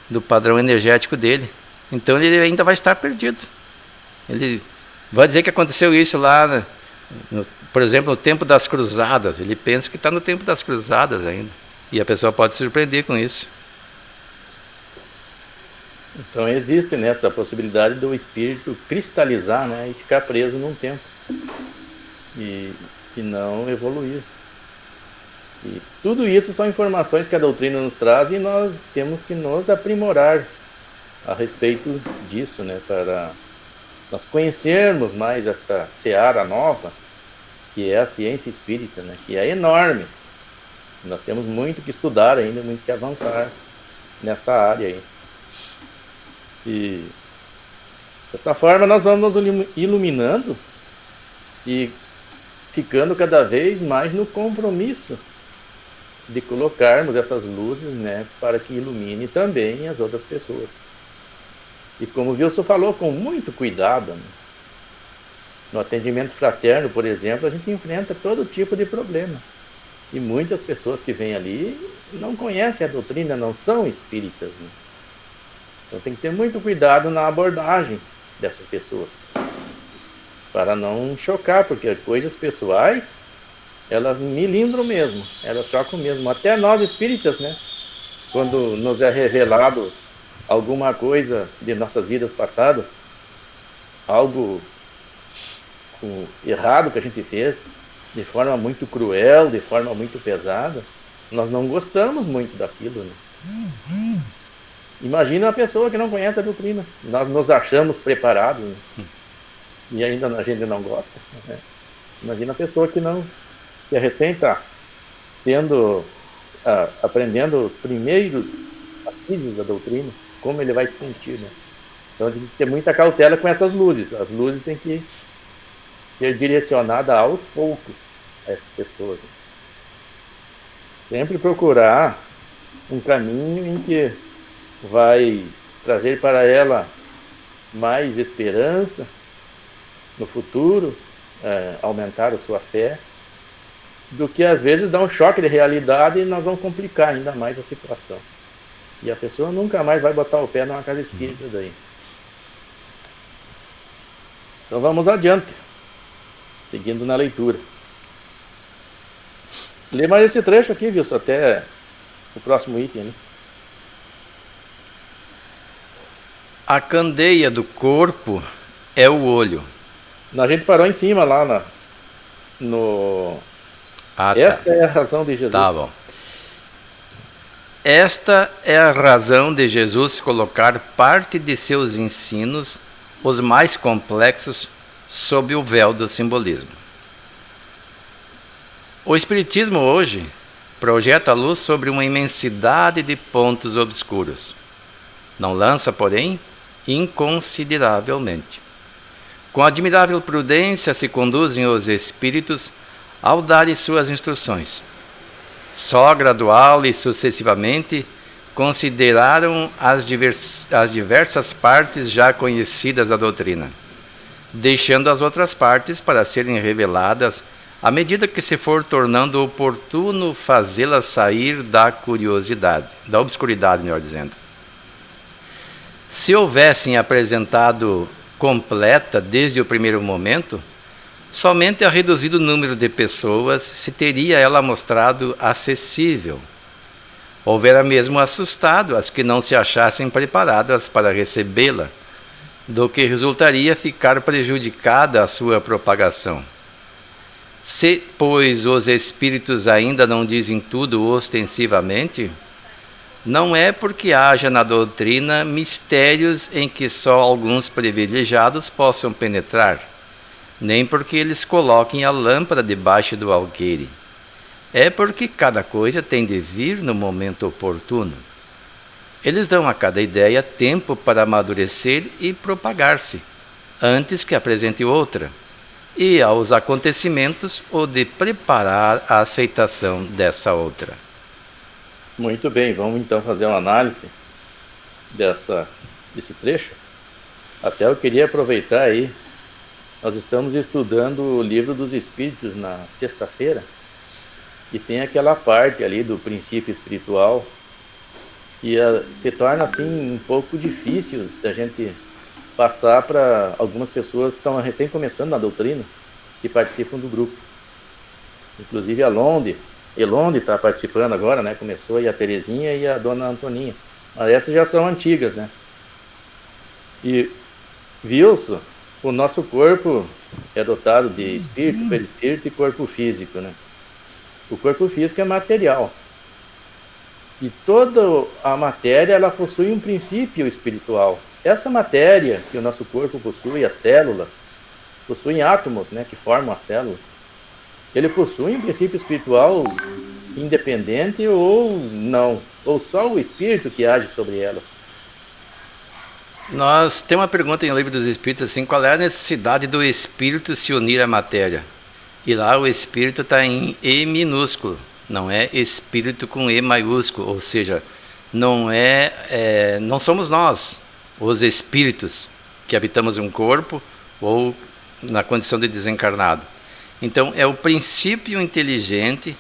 S1: do padrão energético dele. Então ele ainda vai estar perdido. Ele vai dizer que aconteceu isso lá, por exemplo, no tempo das cruzadas. Ele pensa que está no tempo das cruzadas ainda. E a pessoa pode se surpreender com isso.
S2: Então existe nessa possibilidade do espírito cristalizar, né, e ficar preso num tempo e não evoluir. E tudo isso são informações que a doutrina nos traz, e nós temos que nos aprimorar a respeito disso, né, para nós conhecermos mais esta seara nova, que é a ciência espírita, né, que é enorme. Nós temos muito que estudar ainda, muito que avançar nesta área aí. E desta forma nós vamos nos iluminando e ficando cada vez mais no compromisso de colocarmos essas luzes, né, para que ilumine também as outras pessoas. E como o Wilson falou, com muito cuidado, né? No atendimento fraterno, por exemplo, a gente enfrenta todo tipo de problema. E muitas pessoas que vêm ali não conhecem a doutrina, não são espíritas, né? Então tem que ter muito cuidado na abordagem dessas pessoas, para não chocar, porque coisas pessoais, elas milindram mesmo, elas chocam mesmo. Até nós espíritas, né? Quando nos é revelado alguma coisa de nossas vidas passadas, algo errado que a gente fez, de forma muito cruel, de forma muito pesada, nós não gostamos muito daquilo, né? Imagina a pessoa que não conhece a doutrina. Nós nos achamos preparados, né? E ainda a gente não gosta, né? Imagina a pessoa que não, que recém está aprendendo os primeiros passos da doutrina, como ele vai se sentir, né? Então a gente tem que ter muita cautela com essas luzes. As luzes têm que ser direcionadas aos poucos a essas pessoas. Sempre procurar um caminho em que vai trazer para ela mais esperança no futuro, aumentar a sua fé, do que às vezes dar um choque de realidade e nós vamos complicar ainda mais a situação. E a pessoa nunca mais vai botar o pé numa casa espírita daí. Então vamos adiante, seguindo na leitura. Lê mais esse trecho aqui, Wilson, até o próximo item, né?
S1: A candeia do corpo é o olho.
S2: A gente parou em cima lá no... Esta é a razão de Jesus.
S1: Tá bom. Esta é a razão de Jesus colocar parte de seus ensinos, os mais complexos, sob o véu do simbolismo. O Espiritismo hoje projeta a luz sobre uma imensidade de pontos obscuros. Não lança, porém, inconsideravelmente. Com admirável prudência se conduzem os espíritos ao darem suas instruções. Só gradual e sucessivamente consideraram as diversas partes já conhecidas da doutrina, deixando as outras partes para serem reveladas à medida que se for tornando oportuno fazê-las sair da curiosidade, da obscuridade, melhor dizendo. Se houvessem apresentado completa desde o primeiro momento, somente a reduzido número de pessoas se teria ela mostrado acessível. Houvera mesmo assustado as que não se achassem preparadas para recebê-la, do que resultaria ficar prejudicada a sua propagação. Se, pois, os espíritos ainda não dizem tudo ostensivamente, não é porque haja na doutrina mistérios em que só alguns privilegiados possam penetrar, nem porque eles coloquem a lâmpada debaixo do alqueire. É porque cada coisa tem de vir no momento oportuno. Eles dão a cada ideia tempo para amadurecer e propagar-se, antes que apresente outra, e aos acontecimentos o de preparar a aceitação dessa outra.
S2: Muito bem, vamos então fazer uma análise desse trecho. Até eu queria aproveitar aí, nós estamos estudando o Livro dos Espíritos na sexta-feira, e tem aquela parte ali do princípio espiritual que se torna assim um pouco difícil da gente passar para algumas pessoas que estão recém começando na doutrina, que participam do grupo. Inclusive a Elonde está participando agora, né? Começou, e a Terezinha e a Dona Antoninha. Mas essas já são antigas, né? E, Wilson, o nosso corpo é dotado de espírito, perispírito e corpo físico, né? O corpo físico é material. E toda a matéria, ela possui um princípio espiritual. Essa matéria que o nosso corpo possui, as células, possuem átomos, né, que formam as células. Ele possui um princípio espiritual independente ou não, ou só o espírito que age sobre elas.
S1: Nós temos uma pergunta em O Livro dos Espíritos assim: qual é a necessidade do espírito se unir à matéria? E lá o espírito está em E minúsculo, não é espírito com E maiúsculo, ou seja, não somos nós, os espíritos, que habitamos um corpo ou na condição de desencarnado. Então é o princípio inteligente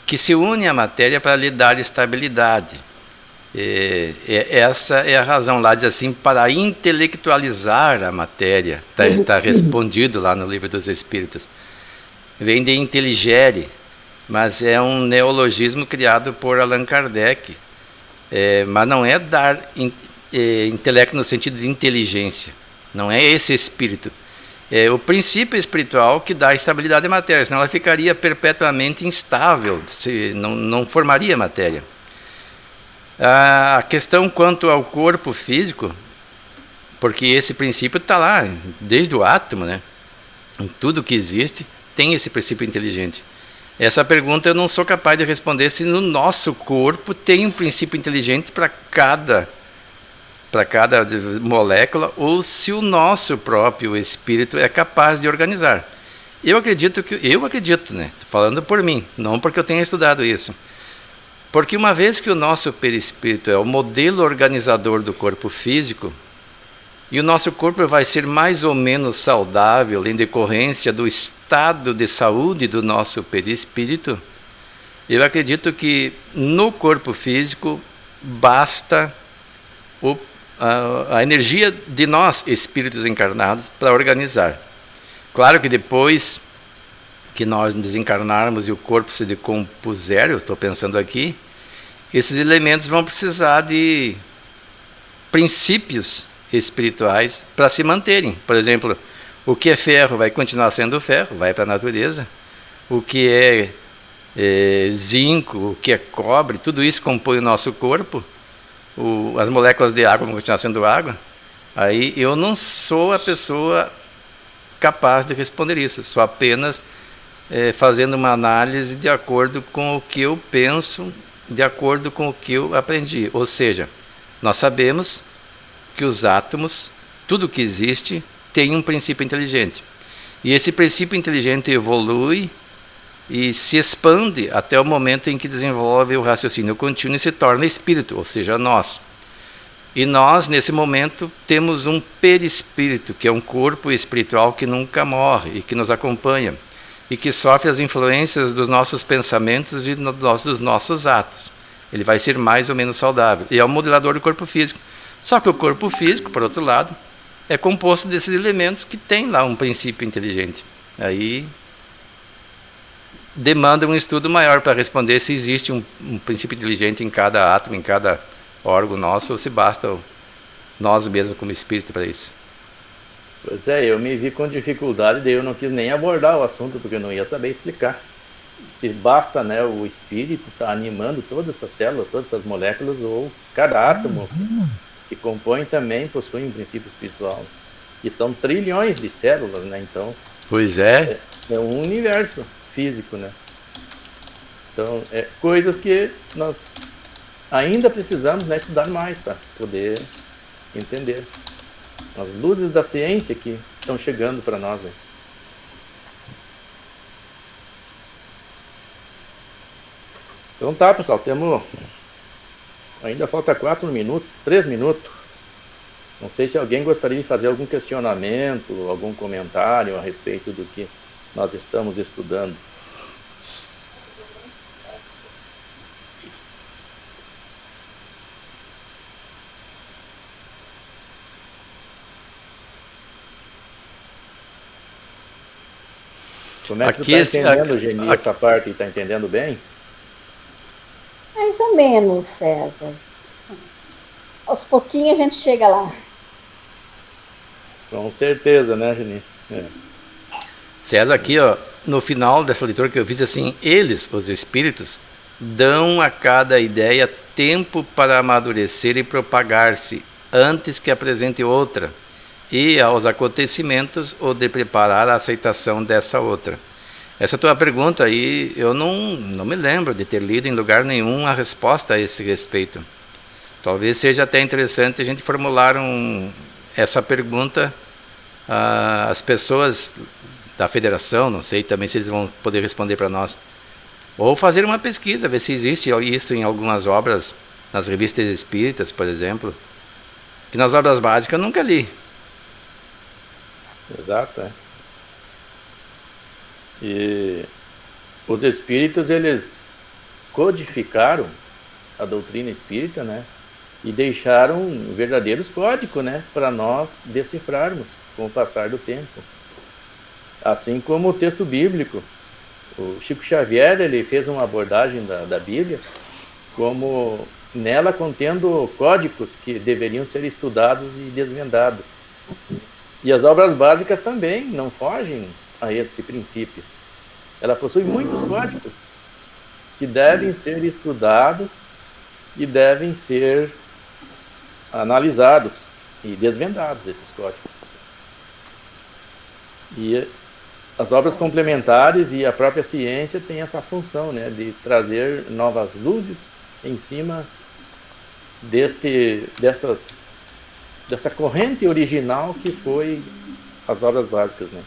S1: que se une à matéria para lhe dar estabilidade. Essa é a razão lá, diz assim, para intelectualizar a matéria. Está respondido lá no Livro dos Espíritos. Vem de intelligere, mas é um neologismo criado por Allan Kardec. Mas não é dar intelecto no sentido de inteligência. Não é esse espírito. É o princípio espiritual que dá estabilidade à matéria, senão ela ficaria perpetuamente instável, não formaria matéria. A questão quanto ao corpo físico, porque esse princípio está lá, desde o átomo, né? Em tudo que existe, tem esse princípio inteligente. Essa pergunta eu não sou capaz de responder se no nosso corpo tem um princípio inteligente para cada molécula, ou se o nosso próprio espírito é capaz de organizar. Eu acredito, né? Falando por mim, não porque eu tenha estudado isso. Porque uma vez que o nosso perispírito é o modelo organizador do corpo físico, e o nosso corpo vai ser mais ou menos saudável em decorrência do estado de saúde do nosso perispírito, eu acredito que no corpo físico basta a energia de nós, espíritos encarnados, para organizar. Claro que depois que nós desencarnarmos e o corpo se decompuser, eu estou pensando aqui, esses elementos vão precisar de princípios espirituais para se manterem. Por exemplo, o que é ferro vai continuar sendo ferro, vai para a natureza. O que é zinco, o que é cobre, tudo isso compõe o nosso corpo. As moléculas de água vão continuar sendo água. Aí eu não sou a pessoa capaz de responder isso, sou apenas fazendo uma análise de acordo com o que eu penso, de acordo com o que eu aprendi. Ou seja, nós sabemos que os átomos, tudo que existe, tem um princípio inteligente. E esse princípio inteligente evolui e se expande até o momento em que desenvolve o raciocínio contínuo e se torna espírito, ou seja, nós. E nós, nesse momento, temos um perispírito, que é um corpo espiritual que nunca morre e que nos acompanha, e que sofre as influências dos nossos pensamentos e dos nossos atos. Ele vai ser mais ou menos saudável. E é o modelador do corpo físico. Só que o corpo físico, por outro lado, é composto desses elementos que tem lá um princípio inteligente. Aí demanda um estudo maior para responder se existe um princípio inteligente em cada átomo, em cada órgão nosso, ou se basta nós mesmos como espírito para isso.
S2: Pois é, eu me vi com dificuldade, daí eu não quis nem abordar o assunto, porque eu não ia saber explicar. Se basta, né, o espírito estar animando todas essas células, todas essas moléculas, ou cada átomo que compõe também possui um princípio espiritual. E são trilhões de células, né? Então,
S1: pois é.
S2: É um universo físico, né? Então, coisas que nós ainda precisamos, né, estudar mais para poder entender. As luzes da ciência que estão chegando para nós, né? Então tá, pessoal, ainda falta 3 minutos. Não sei se alguém gostaria de fazer algum questionamento, algum comentário a respeito do que nós estamos estudando. Como é que tu está entendendo, Geni, essa parte? Está entendendo bem?
S4: Mais ou menos, César. Aos pouquinhos a gente chega lá.
S2: Com certeza, né, Geni?
S1: César, aqui, ó, no final dessa leitura que eu fiz, assim, eles, os espíritos, dão a cada ideia tempo para amadurecer e propagar-se, antes que apresente outra, e aos acontecimentos ou de preparar a aceitação dessa outra. Essa tua pergunta aí, eu não me lembro de ter lido em lugar nenhum a resposta a esse respeito. Talvez seja até interessante a gente formular essa pergunta às pessoas da federação, não sei também se eles vão poder responder para nós. Ou fazer uma pesquisa, ver se existe isso em algumas obras, nas revistas espíritas, por exemplo, que nas obras básicas eu nunca li.
S2: Exato, é. E os espíritos, eles codificaram a doutrina espírita, né? E deixaram verdadeiros códigos, né? Para nós decifrarmos com o passar do tempo. Assim como o texto bíblico. O Chico Xavier, ele fez uma abordagem da Bíblia como nela contendo códigos que deveriam ser estudados e desvendados. E as obras básicas também não fogem a esse princípio. Ela possui muitos códigos que devem ser estudados e devem ser analisados e desvendados, esses códigos. E as obras complementares e a própria ciência têm essa função, né, de trazer novas luzes em cima dessa corrente original que foi as obras básicas, né?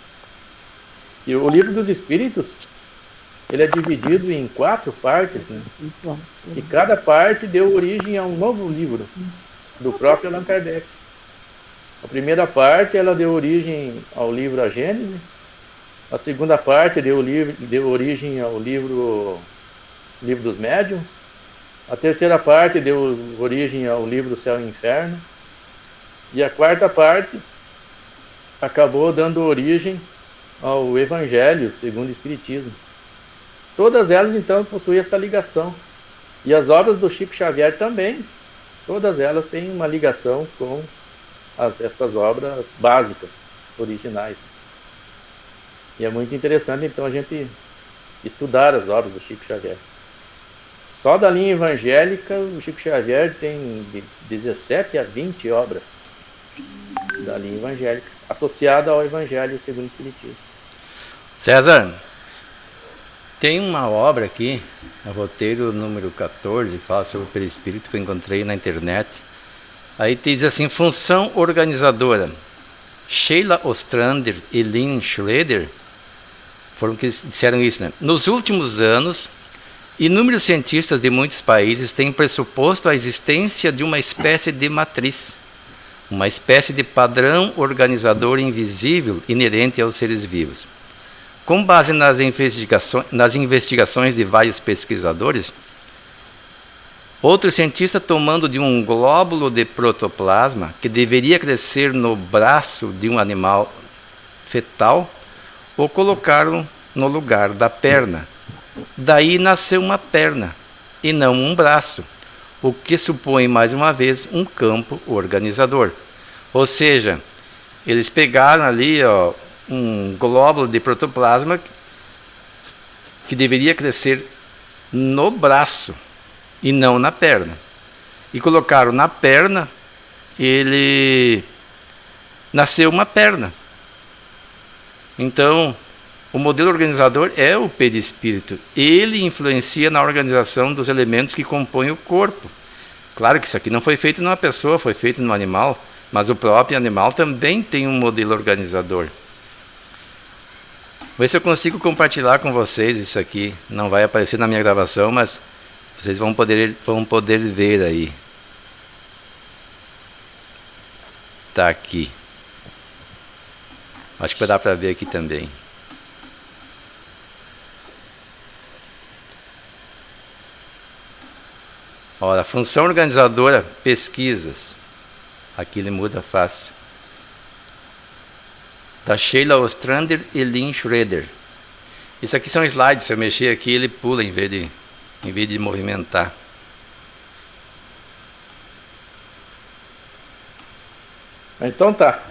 S2: E o Livro dos Espíritos, ele é dividido em 4 partes, né? E cada parte deu origem a um novo livro do próprio Allan Kardec. A primeira parte, ela deu origem ao livro A Gênese. A segunda parte deu origem ao livro dos Médiuns. A terceira parte deu origem ao livro Céu e Inferno. E a quarta parte acabou dando origem ao Evangelho segundo o Espiritismo. Todas elas, então, possuem essa ligação. E as obras do Chico Xavier também, todas elas têm uma ligação com essas obras básicas, originais. E é muito interessante, então, a gente estudar as obras do Chico Xavier. Só da linha evangélica, o Chico Xavier tem de 17 a 20 obras da linha evangélica, associada ao Evangelho segundo o Espiritismo.
S1: César, Tem uma obra aqui, o roteiro número 14, fala sobre o perispírito, que eu encontrei na internet. Aí diz assim: função organizadora. Sheila Ostrander e Lynn Schroeder foram que disseram isso, né? Nos últimos anos, inúmeros cientistas de muitos países têm pressuposto a existência de uma espécie de matriz, uma espécie de padrão organizador invisível inerente aos seres vivos. Com base nas investigações de vários pesquisadores, outro cientista, tomando de um glóbulo de protoplasma que deveria crescer no braço de um animal fetal, o colocaram no lugar da perna. Daí nasceu uma perna e não um braço, o que supõe mais uma vez um campo organizador. Ou seja, eles pegaram ali um glóbulo de protoplasma que deveria crescer no braço e não na perna. E colocaram na perna, ele nasceu uma perna. Então, o modelo organizador é o perispírito. Ele influencia na organização dos elementos que compõem o corpo. Claro que isso aqui não foi feito numa pessoa, foi feito num animal, mas o próprio animal também tem um modelo organizador. Vou ver se eu consigo compartilhar com vocês isso aqui. Não vai aparecer na minha gravação, mas vocês vão poder ver aí. Tá aqui. Acho que vai dar para ver aqui também. Ora, função organizadora, pesquisas. Aqui ele muda fácil. Da Sheila Ostrander e Lynn Schroeder. Isso aqui são slides. Se eu mexer aqui, ele pula em vez de movimentar.
S2: Então tá.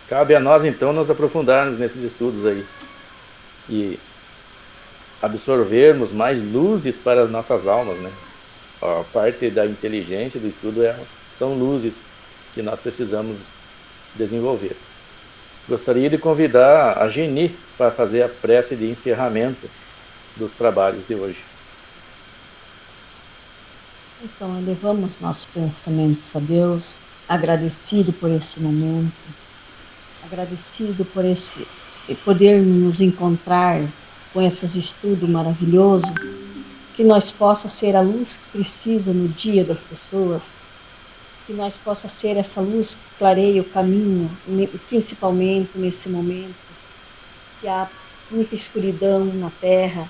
S2: Cabe a nós então nos aprofundarmos nesses estudos aí e absorvermos mais luzes para as nossas almas, né? A parte da inteligência do estudo são luzes que nós precisamos desenvolver. Gostaria de convidar a Geni para fazer a prece de encerramento dos trabalhos de hoje.
S4: Então, elevamos nossos pensamentos a Deus, agradecido por esse momento, agradecido por esse poder nos encontrar com esses estudos maravilhosos, que nós possa ser a luz que precisa no dia das pessoas, que nós possa ser essa luz que clareia o caminho, principalmente nesse momento, que há muita escuridão na terra,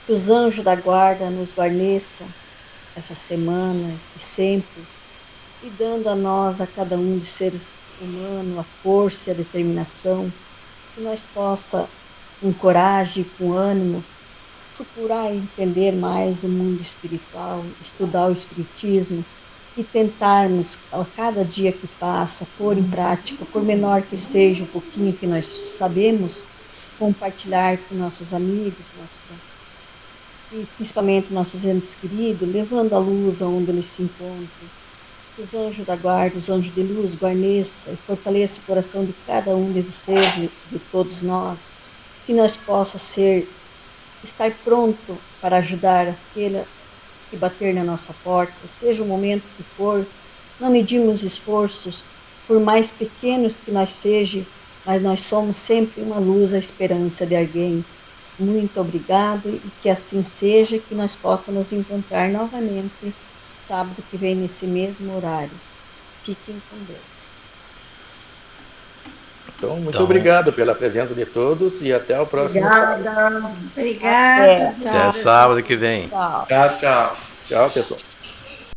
S4: que os anjos da guarda nos guarneçam essa semana e sempre, e dando a nós, a cada um dos seres humanos, a força e a determinação, que nós possa, com coragem, com ânimo, procurar entender mais o mundo espiritual, estudar o espiritismo e tentarmos, a cada dia que passa, pôr em prática, por menor que seja o pouquinho que nós sabemos, compartilhar com nossos amigos, e principalmente nossos entes queridos, levando a luz aonde eles se encontram. Que os anjos da guarda, os anjos de luz, guarneça e fortaleça o coração de cada um de vocês e de todos nós, que nós possa estar pronto para ajudar aquele que bater na nossa porta, seja o momento que for. Não medimos esforços, por mais pequenos que nós sejamos, mas nós somos sempre uma luz, a esperança de alguém. Muito obrigado e que assim seja, que nós possamos nos encontrar novamente sábado que vem nesse mesmo horário. Fiquem com Deus.
S2: Então, muito obrigado pela presença de todos e até o próximo sábado.
S7: Obrigada.
S1: Até sábado que vem.
S6: Tchau, tchau.
S2: Tchau, pessoal.